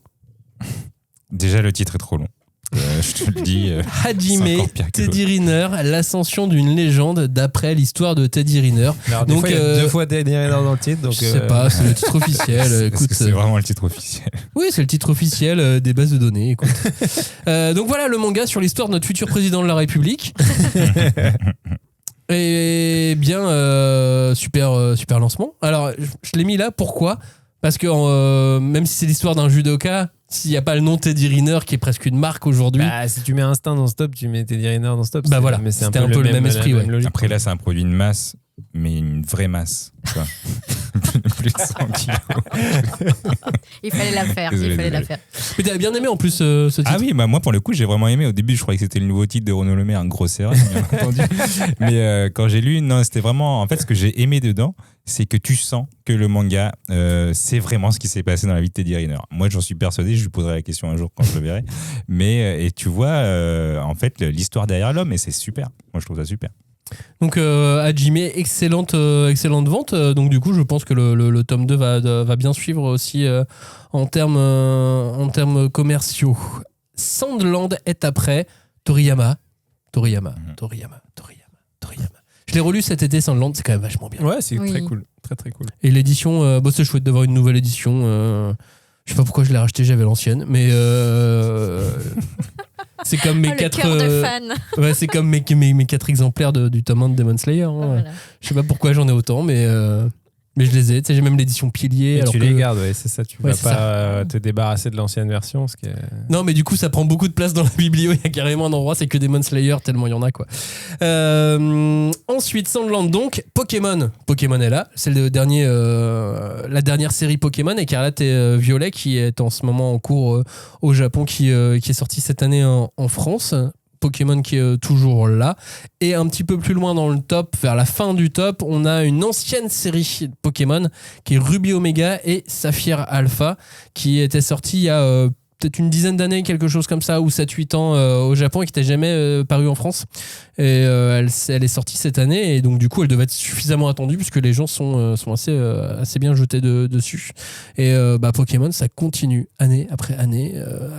Déjà, le titre est trop long. Je te le dis. Hajime, Teddy Riner, l'ascension d'une légende d'après l'histoire de Teddy Riner. Alors, donc, il y a 2 fois Teddy Riner dans le titre. Donc, je sais pas, c'est le titre officiel. Écoute, c'est vraiment le titre officiel. Oui, c'est le titre officiel des bases de données. Écoute. Donc voilà le manga sur l'histoire de notre futur président de la République. Et bien, super lancement. Alors, je l'ai mis là, pourquoi ? Parce que même si c'est l'histoire d'un judoka, s'il n'y a pas le nom Teddy Riner qui est presque une marque aujourd'hui. Si tu mets Instinct dans Stop, tu mets Teddy Riner dans Stop. Voilà, mais c'était un peu le même esprit. Ouais. Logique. Après là, c'est un produit de masse, mais une vraie masse. Tu vois. Plus de 100 kilos. Il fallait la faire. Mais t'avais bien aimé en plus ce titre. Ah oui, moi pour le coup, j'ai vraiment aimé. Au début, je croyais que c'était le nouveau titre de Renaud Lemaire, un gros serrage, bien entendu. Mais quand j'ai lu, non, c'était vraiment. En fait, ce que j'ai aimé dedans, c'est que tu sens que le manga, c'est vraiment ce qui s'est passé dans la vie de Teddy Riner. Moi, j'en suis persuadé, je lui poserai la question un jour quand je le verrai. Mais, et tu vois, en fait, l'histoire derrière l'homme, et c'est super. Moi, je trouve ça super. Donc, Hajime, excellente vente. Donc, du coup, je pense que le tome 2 va bien suivre aussi en termes commerciaux. Sandland est après. Toriyama. Je l'ai relu cet été, Sandland, c'est quand même vachement bien. Ouais, c'est très cool. Très, très cool. Et l'édition, c'est chouette d'avoir une nouvelle édition. Je sais pas pourquoi je l'ai racheté, j'avais l'ancienne, mais c'est comme mes 4 ouais, c'est comme mes 4 exemplaires du tome 1 de Demon Slayer. Hein. Voilà. Je sais pas pourquoi j'en ai autant, mais je les ai. Tu sais, j'ai même l'édition pilier. Et tu les gardes, ouais, c'est ça. Tu vas pas te débarrasser de l'ancienne version. Ce qui est... Non, mais du coup, ça prend beaucoup de place dans la biblio. Il y a carrément un endroit, c'est que Demon Slayer, tellement il y en a, quoi. Ensuite, Sandland, donc, Pokémon. Pokémon est là. C'est la dernière série Pokémon, Écarlate et Violet, qui est en ce moment en cours au Japon, qui est sortie cette année en France. Pokémon qui est toujours là. Et un petit peu plus loin dans le top, vers la fin du top, on a une ancienne série Pokémon qui est Ruby Omega et Saphir Alpha, qui était sortie il y a peut-être une dizaine d'années, quelque chose comme ça, ou 7-8 ans au Japon et qui n'était jamais paru en France. Et elle est sortie cette année et donc du coup elle devait être suffisamment attendue puisque les gens sont assez bien jetés dessus. Et Pokémon, ça continue année après année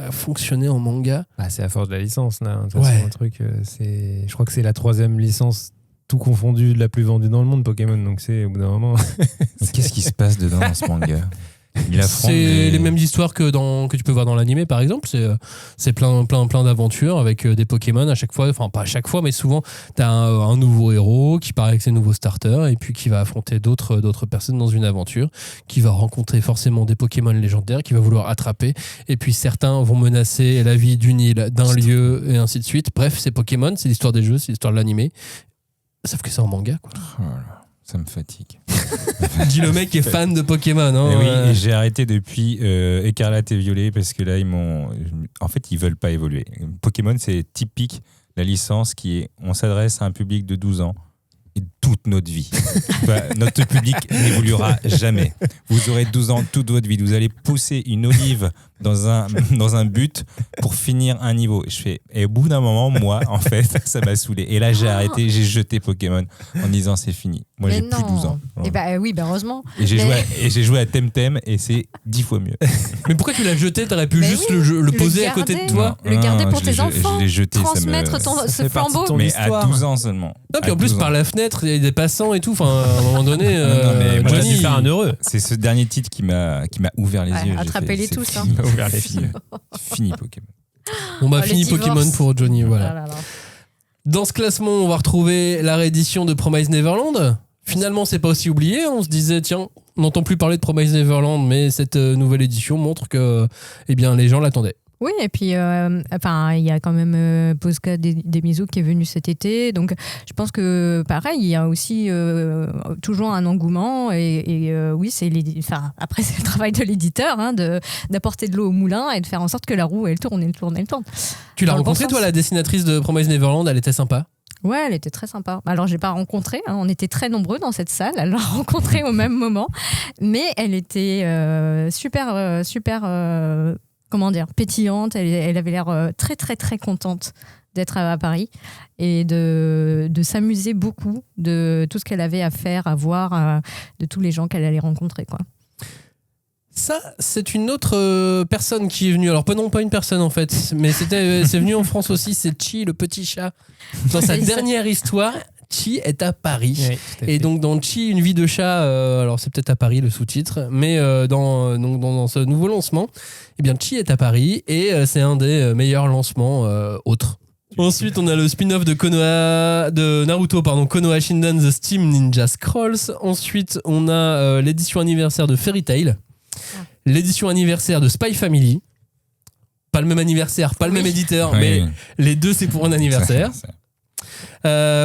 à fonctionner en manga. C'est à force de la licence là. De toute façon, le truc, je crois que c'est la 3e licence tout confondu de la plus vendue dans le monde, Pokémon. Donc c'est au bout d'un moment. Qu'est-ce qui se passe dedans dans ce manga? C'est les mêmes histoires que tu peux voir dans l'animé par exemple. C'est plein d'aventures avec des Pokémon à chaque fois, enfin pas à chaque fois mais souvent t'as un nouveau héros qui part avec ses nouveaux starters et puis qui va affronter d'autres personnes dans une aventure, qui va rencontrer forcément des Pokémon légendaires qui va vouloir attraper et puis certains vont menacer la vie d'une île, d'un lieu et ainsi de suite. Bref, c'est Pokémon, c'est l'histoire des jeux, c'est l'histoire de l'animé, sauf que c'est en manga quoi. Oh là. Ça me fatigue. Dis le mec qui est fan de Pokémon. Hein, et oui, et j'ai arrêté depuis Écarlate et Violet parce que là, en fait, ils veulent pas évoluer. Pokémon, c'est typique la licence on s'adresse à un public de 12 ans. Et toute notre vie. Notre public n'évoluera jamais. Vous aurez 12 ans toute votre vie. Vous allez pousser une olive dans un but pour finir un niveau. Et au bout d'un moment, moi, en fait, ça m'a saoulé. Et là, j'ai arrêté, j'ai jeté Pokémon en disant c'est fini. Moi, j'ai plus de 12 ans. Et oui, heureusement. Et j'ai joué à Temtem et c'est 10 fois mieux. Mais pourquoi tu l'as jeté? T'aurais pu juste le poser à côté de toi. Le garder pour tes enfants. Je l'ai jeté, transmettre ce flambeau. Mais à 12 ans seulement. Non, puis en plus, par la fenêtre, il y a des passants et tout. Enfin, à un moment donné, moi, j'ai dû faire un heureux. C'est ce dernier titre qui m'a ouvert les yeux. Attrapez-les tous. Fini, ouvert les filles. Fini Pokémon. Bon, fini Pokémon pour Johnny. Voilà. Dans ce classement, on va retrouver la réédition de Promise Neverland. Finalement, c'est pas aussi oublié. On se disait, tiens, on n'entend plus parler de Promise Neverland, mais cette nouvelle édition montre que les gens l'attendaient. Oui, et puis il y a quand même Posca Demizu qui est venu cet été, donc je pense que pareil, il y a aussi toujours un engouement et oui, après c'est le travail de l'éditeur d'apporter de l'eau au moulin et de faire en sorte que la roue elle tourne. Tu l'as rencontrée toi, la dessinatrice de Promise Neverland, elle était sympa? Ouais, elle était très sympa. Alors, j'ai pas rencontré, on était très nombreux dans cette salle, elle l'a rencontrée au même moment, mais elle était super pétillante. Elle avait l'air très très très contente d'être à Paris et de s'amuser beaucoup de tout ce qu'elle avait à faire, à voir, de tous les gens qu'elle allait rencontrer, quoi. Ça, c'est une autre personne qui est venue. Alors, pas une personne en fait, mais c'est venu en France aussi. C'est Chi, le petit chat. Dans sa dernière histoire, Chi est à Paris. Oui, et donc, dans Chi, une vie de chat, alors c'est peut-être à Paris le sous-titre, mais dans ce nouveau lancement, Chi est à Paris et c'est un des meilleurs lancements autres. Ensuite, on a le spin-off de Naruto, Konoha Shinden The Steam Ninja Scrolls. Ensuite, on a l'édition anniversaire de Fairy Tail. L'édition anniversaire de Spy Family. Pas le même anniversaire, pas le même éditeur, mais les deux, c'est pour un anniversaire.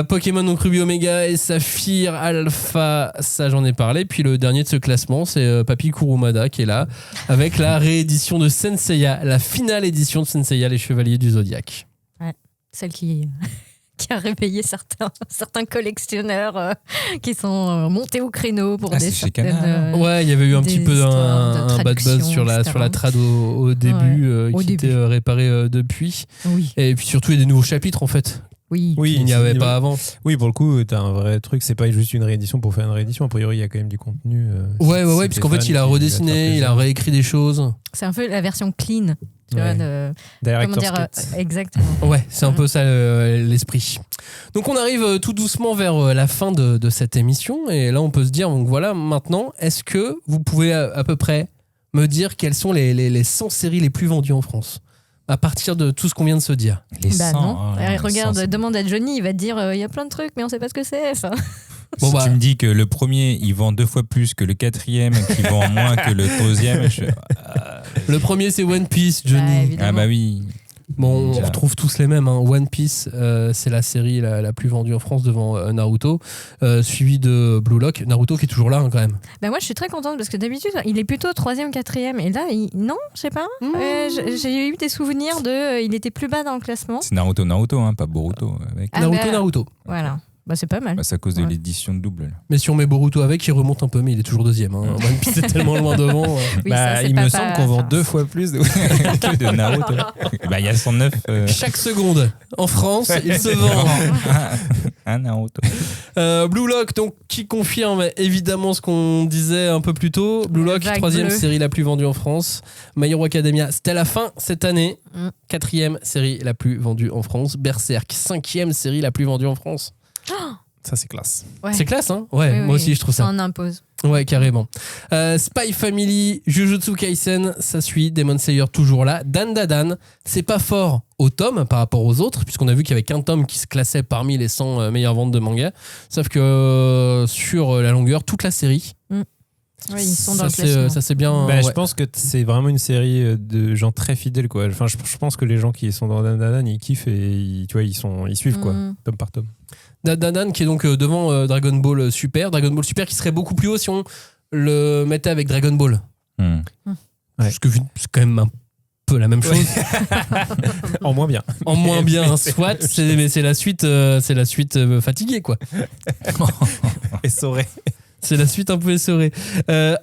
Pokémon donc Ruby Omega et Saphir Alpha, ça j'en ai parlé. Puis le dernier de ce classement, c'est Papi Kurumada qui est là, avec la réédition de Senseiya, la finale édition de Senseiya, les Chevaliers du Zodiaque. Ouais, celle qui a réveillé certains collectionneurs qui sont montés au créneau pour des certaines... ouais, il y avait eu un petit peu un bad buzz sur la trad au début, qui était réparé depuis. Oui. Et puis surtout, il y a des nouveaux chapitres en fait. Oui, il n'y avait pas avant. Oui, pour le coup, t'as un vrai truc. C'est pas juste une réédition pour faire une réédition. A priori, il y a quand même du contenu. Ouais, parce qu'en fait, il a redessiné, il a réécrit des choses. C'est un peu la version clean. Tu vois, exactement. Ouais, c'est un peu ça l'esprit. Donc on arrive tout doucement vers la fin de cette émission et là on peut se dire, donc voilà, maintenant, est-ce que vous pouvez à peu près me dire quelles sont les 100 séries les plus vendues en France à partir de tout ce qu'on vient de se dire? Les 100, non. Regarde, demande à Johnny, il va te dire il y a plein de trucs mais on sait pas ce que c'est. Enfin. Si tu me dis que le premier il vend 2 fois plus que le quatrième qui vend moins que le troisième, le premier c'est One Piece, Johnny. Bah oui. Bon, on retrouve tous les mêmes. One Piece, c'est la série la plus vendue en France devant Naruto, suivi de Blue Lock. Naruto qui est toujours là quand même. Bah moi je suis très contente parce que d'habitude il est plutôt 3e, 4e et là non, je sais pas. J'ai eu des souvenirs il était plus bas dans le classement. C'est Naruto, pas Boruto. Naruto. Voilà. Bah, c'est pas mal. Bah, c'est à cause de Ouais. l'édition double. Là. Mais si on met Boruto avec, il remonte un peu, mais il est toujours deuxième. Hein. One Piece est tellement loin devant. Oui, ça, c'est il pas me pas- semble qu'on vend enfin, 2 fois plus de... que de Naruto. Bah, il y a 109. Chaque seconde, en France, il se vend. Un Naruto. Blue Lock, donc, qui confirme évidemment ce qu'on disait un peu plus tôt. Blue Lock, Vague 3e bleue. série la plus vendue en France. My Hero Academia, c'était à la fin cette année. 4e série la plus vendue en France. Berserk, 5e série la plus vendue en France. Ça, c'est classe. Ouais. C'est classe, hein? Ouais, Oui, moi oui, aussi, je trouve ça. Ça en impose. Ouais, carrément. Spy Family, Jujutsu Kaisen, ça suit. Demon Slayer, toujours là. Dan Da Dan, c'est pas fort au tome par rapport aux autres, puisqu'on a vu qu'il y avait qu'un tome qui se classait parmi les 100 meilleures ventes de manga. Sauf que sur la longueur, toute la série, Oui, ils sont dans le ça classement. c'est bien. Bah, ouais. Je pense que c'est vraiment une série de gens très fidèles, quoi. Enfin, je pense que les gens qui sont dans Dan Da Dan, ils kiffent et tu vois, ils suivent, quoi, tome par tome. Dan Da Dan qui est donc devant Dragon Ball Super. Dragon Ball Super qui serait beaucoup plus haut si on le mettait avec Dragon Ball. Hmm. Parce que c'est quand même un peu la même chose. En moins bien. En moins bien, soit, mais c'est la suite fatiguée, quoi. Et saurait. C'est la suite un peu essorée.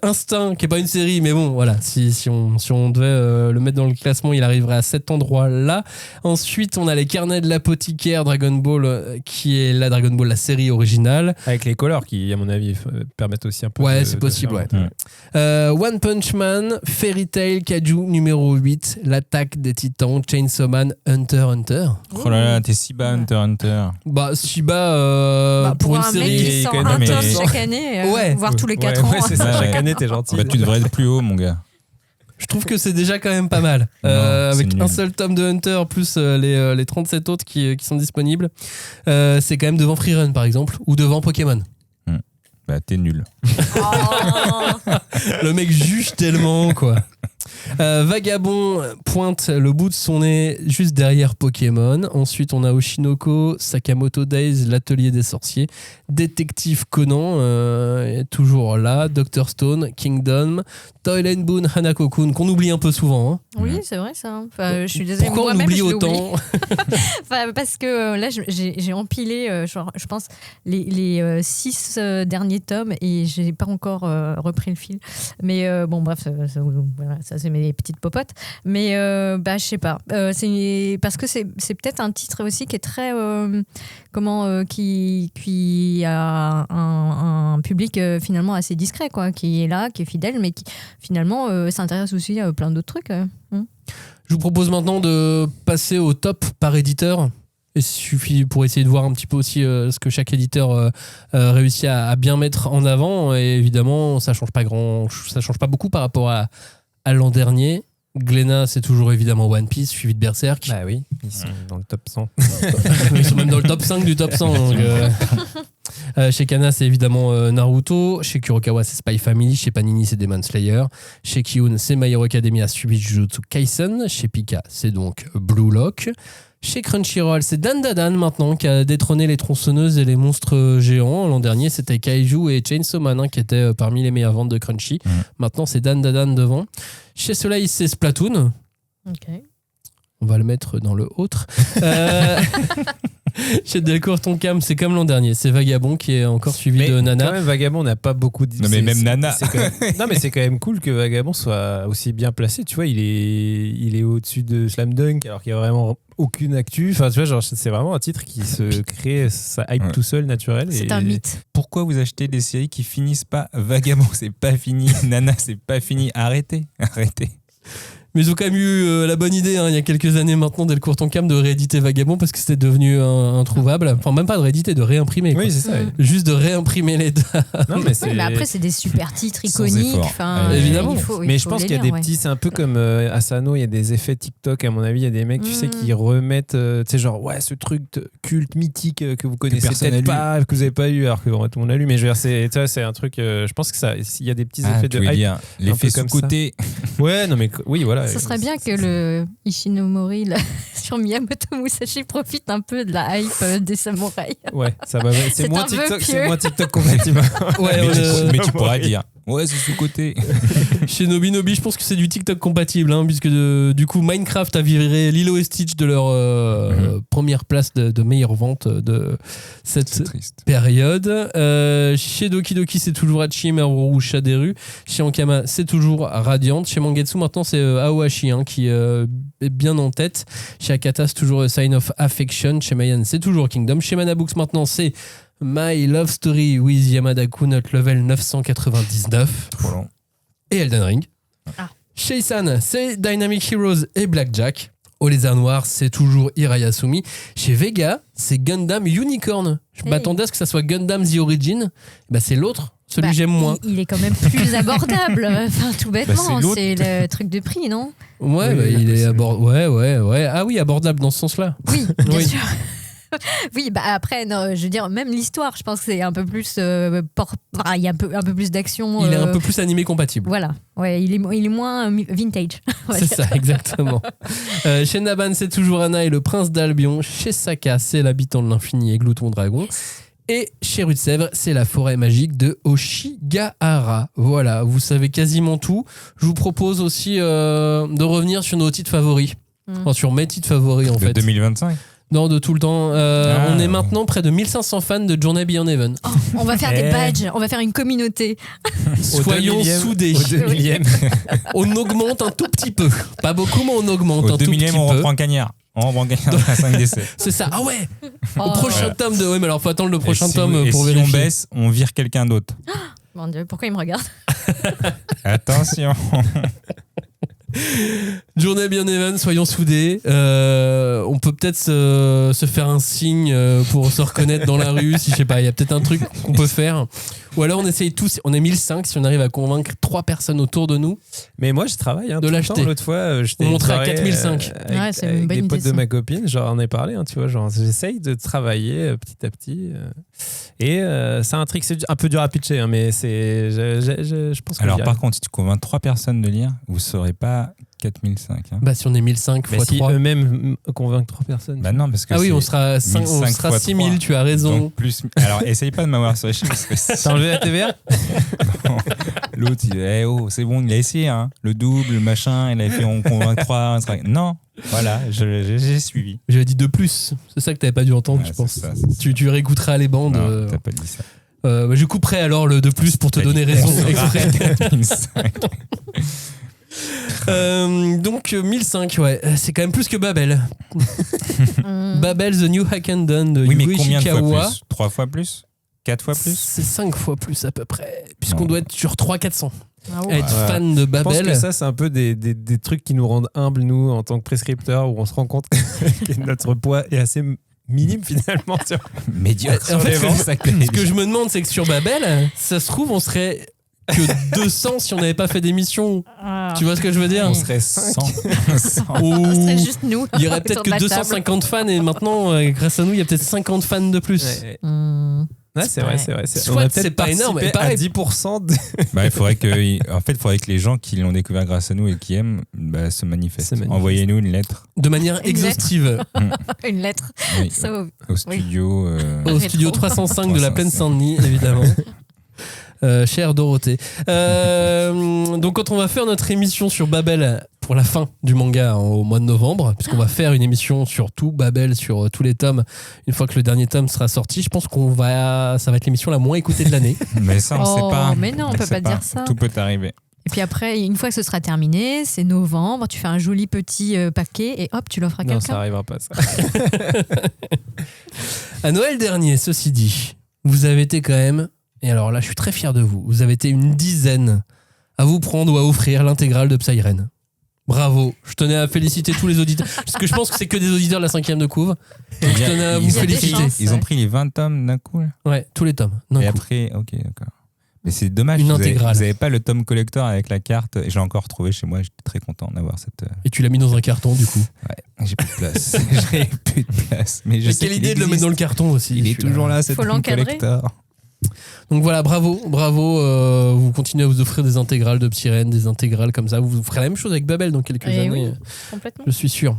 Instinct, qui est pas une série, mais bon, voilà. Si on devait le mettre dans le classement, il arriverait à cet endroit-là. Ensuite, on a les carnets de l'apothicaire Dragon Ball, qui est la Dragon Ball, la série originale. Avec les colors qui, à mon avis, permettent aussi un peu Ouais, de- c'est de possible, faire- ouais. One Punch Man, Fairy Tail, Kaiju numéro 8, L'attaque des titans, Chainsaw Man, Hunter x Hunter. Oh là là, t'es si bas, Hunter x Hunter. Bah, si bas pour une un mec série. qui sort quand même, un mais- tome chaque année, Ouais. voire tous les 4 Ouais, ans. c'est ça, Ouais, chaque ouais. année, t'es gentil. Bah, tu devrais être plus haut, mon gars. Je trouve que c'est déjà quand même pas mal. Non, Avec c'est un nul. seul tome de Hunter plus les 37 autres qui sont disponibles. C'est quand même devant Freerun par exemple ou devant Pokémon. Bah, t'es nul. Le mec juge tellement, quoi. Vagabond pointe le bout de son nez juste derrière Pokémon. Ensuite, on a Oshinoko, Sakamoto Days, l'atelier des sorciers, Détective Conan, est toujours là, Dr Stone, Kingdom, Toilen Boon, Hanako-kun, qu'on oublie un peu souvent. Hein. Oui, c'est vrai ça. Enfin, je suis désolée. Pourquoi on moi-même, oublie je l'ai autant? oublié. Enfin, parce que là, j'ai empilé, je pense, les 6 derniers tomes et j'ai pas encore repris le fil. Mais bon, bref, voilà, ça c'est mes petites popotes. Mais bah, je sais pas. C'est parce que c'est peut-être un titre aussi qui est très qui a un public finalement assez discret, quoi, qui est là, qui est fidèle, mais qui finalement s'intéresse aussi à plein d'autres trucs. Je vous propose maintenant de passer au top par éditeur. Il suffit pour essayer de voir un petit peu aussi ce que chaque éditeur réussit à bien mettre en avant. Et évidemment, ça change pas beaucoup par rapport à l'an dernier. Glénat, c'est toujours évidemment One Piece, suivi de Berserk. Bah oui, ils sont dans le top 100. Ils sont même dans le top 5 du top 100. Donc, chez Kana, c'est évidemment Naruto. Chez Kurokawa, c'est Spy Family. Chez Panini, c'est Demon Slayer. Chez Kiun, c'est My Hero Academia, suivi de Jujutsu Kaisen. Chez Pika, c'est donc Blue Lock. Chez Crunchyroll, c'est Dan Da Dan maintenant qui a détrôné les tronçonneuses et les monstres géants. L'an dernier, c'était Kaiju et Chainsaw Man qui étaient parmi les meilleures ventes de Crunchy. Maintenant, c'est Dan Da Dan devant. Chez Soleil, c'est Splatoon. Ok. On va le mettre dans le autre. Chez Delcourt Tonkam, c'est comme l'an dernier. C'est Vagabond qui est encore suivi Mais de quand Nana. même, Vagabond n'a pas beaucoup de... Non, mais même Nana. Non, mais c'est quand même cool que Vagabond soit aussi bien placé. Tu vois, il est au-dessus de Slam Dunk alors qu'il n'y a vraiment aucune actu. Enfin, tu vois, genre, c'est vraiment un titre qui se crée sa hype tout seul, naturel. C'est un mythe. Pourquoi vous achetez des séries qui finissent pas Vagabond, c'est pas fini. Nana, c'est pas fini. Arrêtez. Mais ils ont quand même eu la bonne idée, il y a quelques années maintenant, Delcourt Tonkam, de rééditer Vagabond parce que c'était devenu introuvable. Enfin, même pas de rééditer, de réimprimer. Quoi. Oui, c'est ça. Juste de réimprimer les deux. Non, mais c'est... Mais après, c'est des super titres Sans iconiques. effort. Enfin, Évidemment. Mais je pense qu'il y a des petits, c'est un peu comme Asano, il y a des effets TikTok, à mon avis, il y a des mecs, tu sais, qui remettent, tu sais, genre, ouais, ce truc culte, mythique que vous connaissez personne peut-être n'a pas, que vous n'avez pas eu, alors que tout le monde l'a lu, mais je veux dire, c'est un truc, je pense que ça, il y a des petits effets Tu de veux hype. dire l'effet peu comme sous-côté. Ouais, non, mais oui, voilà. Ça serait bien que le Ishinomori là, sur Miyamoto Musashi profite un peu de la hype des samouraïs. Ouais, ça va. C'est C'est moins un peu TikTok, pieux. c'est moins TikTok compatible. Ouais, Mais tu pourras dire, ouais, c'est sous-côté. Chez Nobinobi, je pense que c'est du TikTok compatible, hein, puisque du coup, Minecraft a viré Lilo et Stitch de leur première place de meilleure vente de cette période. Chez Doki Doki, c'est toujours Hachi, Maru, Shaderu. Chez Ankama, c'est toujours Radiant. Chez Mangetsu, maintenant, c'est Aohashi qui est bien en tête. Chez Akata, c'est toujours Sign of Affection. Chez Mayan, c'est toujours Kingdom. Chez Manabooks, maintenant, c'est My Love Story with Yamada-kun at level 999. Voilà. Et Elden Ring. Ah. Chez Isan, c'est Dynamic Heroes et Blackjack. Au Lézard Noir, c'est toujours Hirayasumi. Chez Vega, c'est Gundam Unicorn. Je m'attendais à ce que ça soit Gundam The Origin. Bah, c'est l'autre, celui que j'aime moins. Il est quand même plus abordable. Enfin, tout bêtement, c'est le truc de prix, non? Ouais, oui, il est abordable. Ouais. Ah oui, abordable dans ce sens-là. Oui, bien sûr. Oui, bah après, non, je veux dire, même l'histoire, je pense que c'est un peu plus. Il y a un peu plus d'action. Il est un peu plus animé compatible. Voilà, ouais, il est moins vintage. C'est ça, exactement. Chez Naban, c'est toujours Anna et le prince d'Albion. Chez Saka, c'est l'habitant de l'infini et Glouton Dragon. Et chez Rue de Sèvres, c'est la forêt magique de Oshigahara. Voilà, vous savez quasiment tout. Je vous propose aussi de revenir sur nos titres favoris. Enfin, sur mes titres favoris, en fait. De 2025 ? Non, de tout le temps. On est maintenant près de 1500 fans de Journey Beyond Heaven. Oh, on va faire des badges, on va faire une communauté. Soyons soudés. Au 2000e. On augmente un tout petit peu. Pas beaucoup, mais on augmente un tout petit peu. Au 2000e, on reprend Cagnard. On reprend Cagnard dans la 5DC. C'est ça. Ah ouais. Au prochain tome de... Ouais, mais alors faut attendre le prochain tome pour vérifier. vérifier. Si on baisse, on vire quelqu'un d'autre. Mon Dieu, pourquoi il me regarde? Attention. Journée Beyond Heaven, soyons soudés. On peut peut-être se faire un signe pour se reconnaître dans la rue. Si je sais pas, il y a peut-être un truc qu'on peut faire. Ou alors on essaye tous. On est 1005. Si on arrive à convaincre 3 personnes autour de nous. Mais moi, je travaille de l'acheter. L'autre fois, on montrait à 4005. Avec des potes de ma copine, j'en ai parlé. Tu vois, genre, j'essaye de travailler petit à petit. Et c'est un truc, c'est un peu dur à pitcher, mais c'est. Je pense que. Alors par contre, si tu convaincs 3 personnes de lire, vous ne saurez pas 4005. Bah si on est 1005 x 3. Si eux-mêmes convainquent 3 personnes. Bah non, parce que. Ah oui, on sera 6000, tu as raison. Donc plus... Alors essaye pas de m'avoir sur les chiffres. T'as enlevé la TVA? L'autre, il dit c'est bon, il a essayé, hein. Le double, le machin, il a fait on convainc 3. Non, voilà, j'ai suivi. J'avais dit de plus. C'est ça que t'avais pas dû entendre, je pense. Ça. Tu réécouteras les bandes. Non, t'as pas dit ça. Bah, je couperai alors le de plus pour te donner raison. Donc 1005, ouais, c'est quand même plus que Babel. Babel, The New Hack and Done de Yugo Ishikawa. 3 fois plus? 4 fois plus? C'est 5 fois plus à peu près, puisqu'on doit être sur 300-400. Ah être fan de Babel. Je pense que ça, c'est un peu des trucs qui nous rendent humbles, nous, en tant que prescripteurs, où on se rend compte que notre poids est assez minime finalement. Médiocre. En fait, ce que je me demande, c'est que sur Babel, ça se trouve, on serait que 200 si on n'avait pas fait d'émission. Tu vois ce que je veux dire? On serait 100. On serait juste nous. Il y aurait peut-être que 250 fans et maintenant, grâce à nous, il y a peut-être 50 fans de plus. Ouais, c'est vrai. Soit c'est pas énorme, mais à 10%. Il faudrait que les gens qui l'ont découvert grâce à nous et qui aiment se manifestent. Envoyez-nous une lettre. De manière exhaustive. Une lettre. Oui, au studio. Au studio 305 de la Plaine Saint-Denis, évidemment. Chère Dorothée. Donc quand on va faire notre émission sur Babel pour la fin du manga au mois de novembre, puisqu'on va faire une émission sur tout Babel, sur tous les tomes, une fois que le dernier tome sera sorti, je pense ça va être l'émission la moins écoutée de l'année. Mais ça, on sait pas. Mais non, on peut pas dire ça. Tout peut arriver. Et puis après, une fois que ce sera terminé, c'est novembre, tu fais un joli petit paquet et hop, tu l'offres à quelqu'un. Non, ça arrivera pas, ça. À Noël dernier, ceci dit, vous avez été quand même, et alors là, je suis très fier de vous, vous avez été une dizaine à vous prendre ou à offrir l'intégrale de Psyren. Bravo, je tenais à féliciter tous les auditeurs, parce que je pense que c'est que des auditeurs de la 5e de couve. Donc je tenais à vous féliciter. Ils ont pris les 20 tomes d'un coup là. Ouais, tous les tomes. Et après, ok, d'accord. Mais c'est dommage, vous n'avez pas le tome collector avec la carte. J'ai encore trouvé chez moi, j'étais très content d'avoir cette... Et tu l'as mis dans un carton du coup? Ouais, j'ai plus de place. J'ai plus de place. Mais quelle idée de le mettre dans le carton aussi. Il est toujours là, cet tome collector. Donc voilà, bravo. Vous continuez à vous offrir des intégrales de Psyren, des intégrales comme ça. Vous ferez la même chose avec Babel dans quelques années. Oui, complètement. Je suis sûr.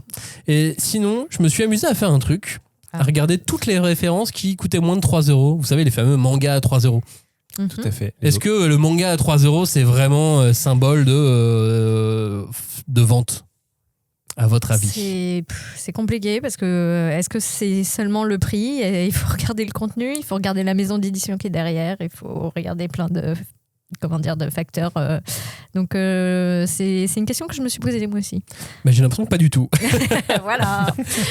Et sinon, je me suis amusé à faire un truc, à regarder toutes les références qui coûtaient moins de 3€. Vous savez, les fameux mangas à 3€. Tout à fait. Est-ce que le manga à 3 € c'est vraiment symbole de vente, à votre avis? C'est compliqué parce que est-ce que c'est seulement le prix? Il faut regarder le contenu, il faut regarder la maison d'édition qui est derrière, il faut regarder plein de facteurs. Donc c'est une question que je me suis posée moi aussi. Bah, j'ai l'impression que pas du tout. Voilà.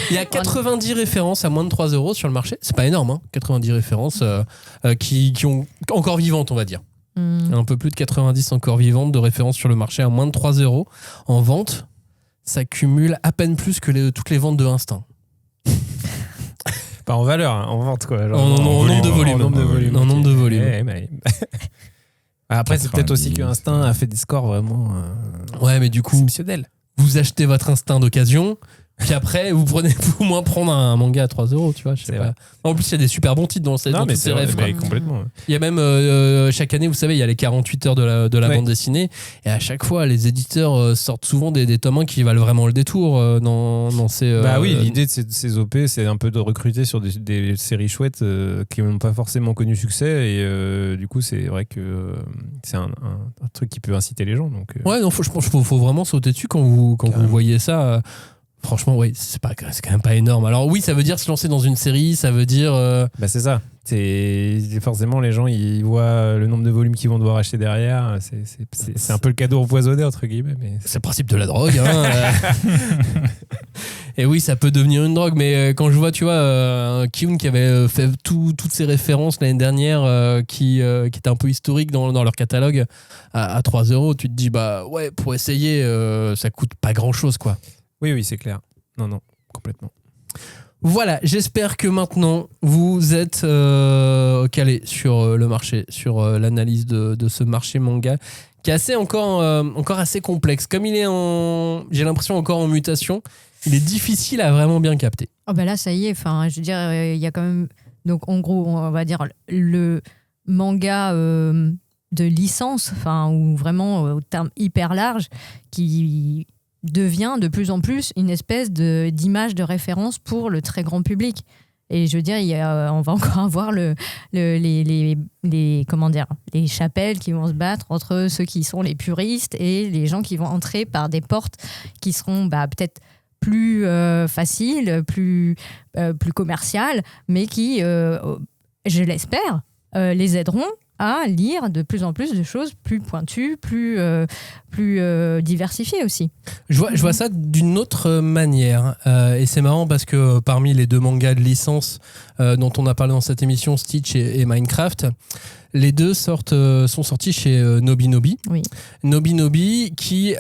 Il y a 90 références à moins de 3 € sur le marché. C'est pas énorme, hein. 90 références qui ont encore vivantes, on va dire. Un peu plus de 90 encore vivantes de références sur le marché à moins de 3 € en vente. Ça cumule à peine plus que toutes les ventes de Instinct. Pas en valeur, hein, en vente quoi. Genre, en nombre de volumes. En nombre de volumes. Après, c'est peut-être aussi que Instinct a fait des scores vraiment ouais, mais du coup, exceptionnels. Vous achetez votre Instinct d'occasion, puis après, vous prenez au moins prendre un manga à 3 €, tu vois. Je sais pas. En plus, il y a des super bons titres dans ces rêves. Complètement. Il y a même, chaque année, vous savez, il y a les 48 heures de la bande dessinée, et à chaque fois, les éditeurs sortent souvent des tomes 1 qui valent vraiment le détour dans ces... Bah oui, l'idée de ces OP, c'est un peu de recruter sur des séries chouettes qui n'ont pas forcément connu succès, et du coup, c'est vrai que c'est un truc qui peut inciter les gens. Donc, ouais, non, je pense qu'il faut vraiment sauter dessus quand vous voyez ça. Franchement, oui, c'est quand même pas énorme. Alors oui, ça veut dire se lancer dans une série, ça veut dire... Bah c'est ça. Forcément, les gens, ils voient le nombre de volumes qu'ils vont devoir acheter derrière. C'est un peu le cadeau empoisonné, entre guillemets. Mais c'est le principe de la drogue. Hein. Et oui, ça peut devenir une drogue. Mais quand je vois, tu vois, Kiun qui avait fait toutes ces références l'année dernière, qui étaient un peu historiques dans leur catalogue, à 3 €, tu te dis, bah ouais, pour essayer, ça coûte pas grand-chose, quoi. Oui, c'est clair. Non, complètement. Voilà, j'espère que maintenant vous êtes calés sur le marché, sur l'analyse de ce marché manga qui est encore assez complexe. Comme il est j'ai l'impression encore en mutation, il est difficile à vraiment bien capter. Oh bah là, ça y est, je veux dire, il y a quand même... Donc en gros, on va dire le manga de licence, ou vraiment au terme hyper large, qui devient de plus en plus une espèce d'image de référence pour le très grand public. Et je veux dire, on va encore avoir les chapelles qui vont se battre entre ceux qui sont les puristes et les gens qui vont entrer par des portes qui seront peut-être plus faciles, plus commerciales, mais qui, je l'espère, les aideront à lire de plus en plus de choses plus pointues, plus diversifiées aussi. Je vois ça d'une autre manière. Et c'est marrant parce que parmi les 2 mangas de licence dont on a parlé dans cette émission, Stitch et Minecraft, les 2 sont sortis chez Nobinobi. Oui. Nobinobi qui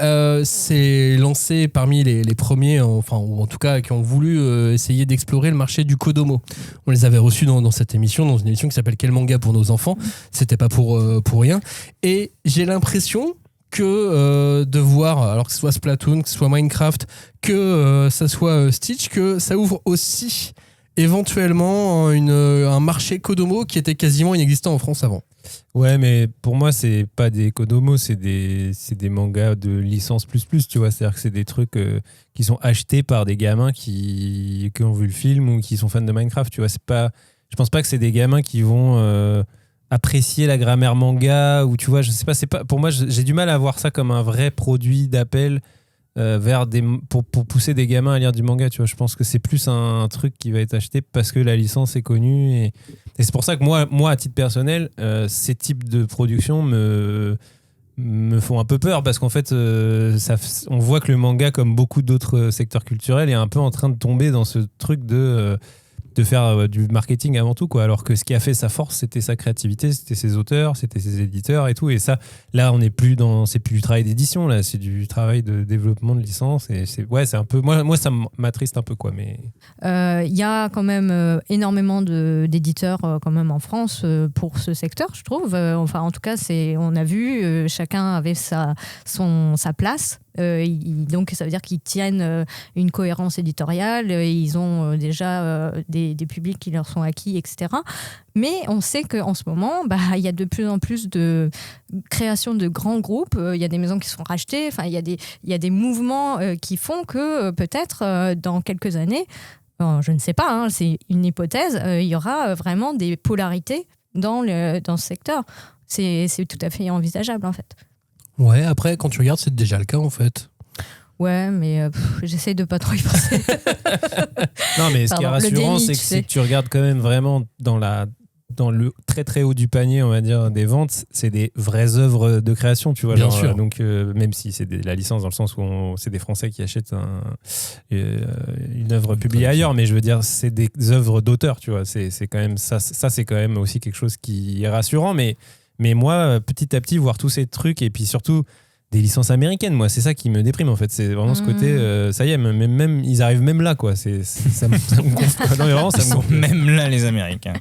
s'est lancé parmi les premiers, ou en tout cas qui ont voulu essayer d'explorer le marché du Kodomo. On les avait reçus dans cette émission, dans une émission qui s'appelle Quel manga pour nos enfants. C'était pas pour rien. Et j'ai l'impression que de voir, alors que ce soit Splatoon, que ce soit Minecraft, que ça soit Stitch, que ça ouvre aussi éventuellement un marché Kodomo qui était quasiment inexistant en France avant. Ouais, mais pour moi, c'est pas des Kodomo, c'est des mangas de licence plus, tu vois. C'est-à-dire que c'est des trucs qui sont achetés par des gamins qui ont vu le film ou qui sont fans de Minecraft, tu vois. Je pense pas que c'est des gamins qui vont apprécier la grammaire manga, ou tu vois, je sais pas, pour moi, j'ai du mal à voir ça comme un vrai produit d'appel pour pousser des gamins à lire du manga, tu vois. Je pense que c'est plus un truc qui va être acheté parce que la licence est connue, et c'est pour ça que moi à titre personnel, ces types de productions me font un peu peur, parce qu'en fait on voit que le manga, comme beaucoup d'autres secteurs culturels, est un peu en train de tomber dans ce truc de faire du marketing avant tout, quoi. Alors que ce qui a fait sa force, c'était sa créativité, c'était ses auteurs, c'était ses éditeurs et tout. Et ça, là, c'est plus du travail d'édition, là, c'est du travail de développement de licence. Et c'est un peu, moi, ça m'attriste un peu, quoi. Mais y a quand même énormément d'éditeurs quand même en France pour ce secteur, je trouve. En tout cas, on a vu, chacun avait sa place. Donc ça veut dire qu'ils tiennent une cohérence éditoriale, ils ont déjà des publics qui leur sont acquis, etc. Mais on sait qu'en ce moment, il y a de plus en plus de création de grands groupes, il y a des maisons qui sont rachetées, il y a des mouvements qui font que peut-être dans quelques années, je ne sais pas, hein, c'est une hypothèse, il y aura vraiment des polarités dans ce secteur. c'est tout à fait envisageable en fait. Ouais, après, quand tu regardes, c'est déjà le cas en fait. Ouais, mais j'essaye de pas trop y penser. Non, mais ce qui est Pardon, le rassurant, déni, c'est que tu regardes quand même vraiment dans le très très haut du panier, on va dire, des ventes, c'est des vraies œuvres de création, tu vois. Bien sûr. Donc, même si c'est la licence dans le sens où c'est des Français qui achètent une œuvre publiée ailleurs, mais je veux dire, c'est des œuvres d'auteur, tu vois. C'est quand même ça, c'est quand même aussi quelque chose qui est rassurant. Mais moi, petit à petit, voir tous ces trucs et puis surtout des licences américaines, moi, c'est ça qui me déprime en fait. C'est vraiment ce côté, ça y est, même ils arrivent même là, quoi. Ça me gonfle. Non, mais vraiment, ça Ils me sont gonfle. même là, les Américains.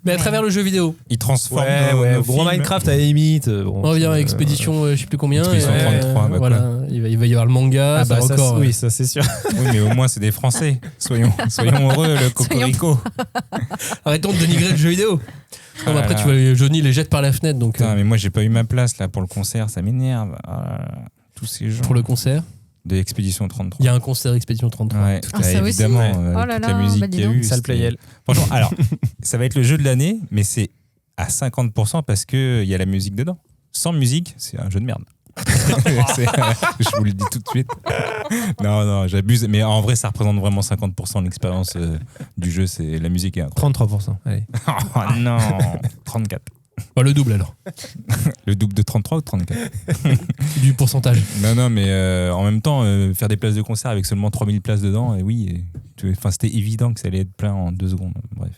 Mais à travers le jeu vidéo, Ils transforment Ouais, nos gros films. Minecraft à la limite. Bon, on revient à Expédition, je sais plus combien. Expédition 33, bah, voilà, il va y avoir le manga, Ah ça bah ça, encore. oui, ça c'est sûr. Oui, mais au moins, c'est des Français. Soyons heureux, le cocorico. Arrêtons de dénigrer le jeu vidéo. Non, mais après, tu vois, Johnny les jette par la fenêtre. Donc, Putain, mais moi, j'ai pas eu ma place là pour le concert, ça m'énerve. Ah là là. Tous ces gens. pour le concert, De Expédition 33. il y a un concert Expédition 33. Ouais, Ah, ça aussi, évidemment. ouais. Oh là toute là, la musique bah dis qu'il y a donc. eu. Sale c'était- playel. Franchement, alors, ça va être le jeu de l'année, mais c'est à 50% parce qu'il y a la musique dedans. Sans musique, c'est un jeu de merde. Je vous le dis tout de suite. Non, j'abuse. Mais en vrai, ça représente vraiment 50% de l'expérience du jeu. C'est la musique est incroyable. 33%. Allez. Oh non, 34. Bah, le double alors, Le double de 33 ou de 34? du pourcentage. Non, mais en même temps, faire des places de concert avec seulement 3000 places dedans, et oui, c'était évident que ça allait être plein en 2 secondes. Bref.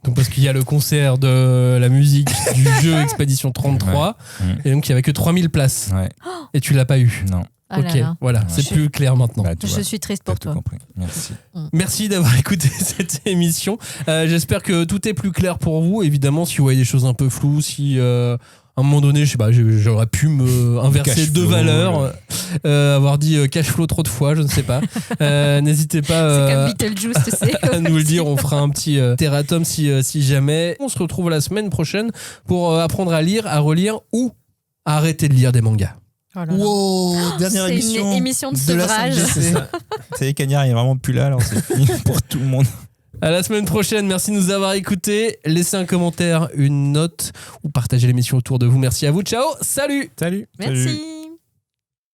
Donc parce qu'il y a le concert de la musique du jeu Expédition 33, et donc il n'y avait que 3000 places. Ouais. Et tu l'as pas eu. Non. Ah là Ok, là. voilà, c'est plus clair maintenant. Bah, tu Je vois, suis triste t'as pour tout toi. compris. Merci. Merci d'avoir écouté cette émission. J'espère que tout est plus clair pour vous. Évidemment, si vous voyez des choses un peu floues, si à un moment donné, je sais pas, j'aurais pu me inverser Cash deux flow, valeurs, avoir dit cash flow trop de fois, je ne sais pas. N'hésitez C'est pas comme Beetlejuice, tu sais. à nous le dire, on fera un petit terratum si jamais. On se retrouve la semaine prochaine pour apprendre à lire, à relire ou à arrêter de lire des mangas. Oh là là. Wow, dernière C'est émission. une émission de la sevrage. 5G, c'est ça. Ça y est, Cagnard, il est vraiment plus là, alors c'est fini pour tout le monde. À la semaine prochaine, merci de nous avoir écoutés. Laissez un commentaire, une note ou partagez l'émission autour de vous. Merci à vous, ciao, salut. Salut. Merci.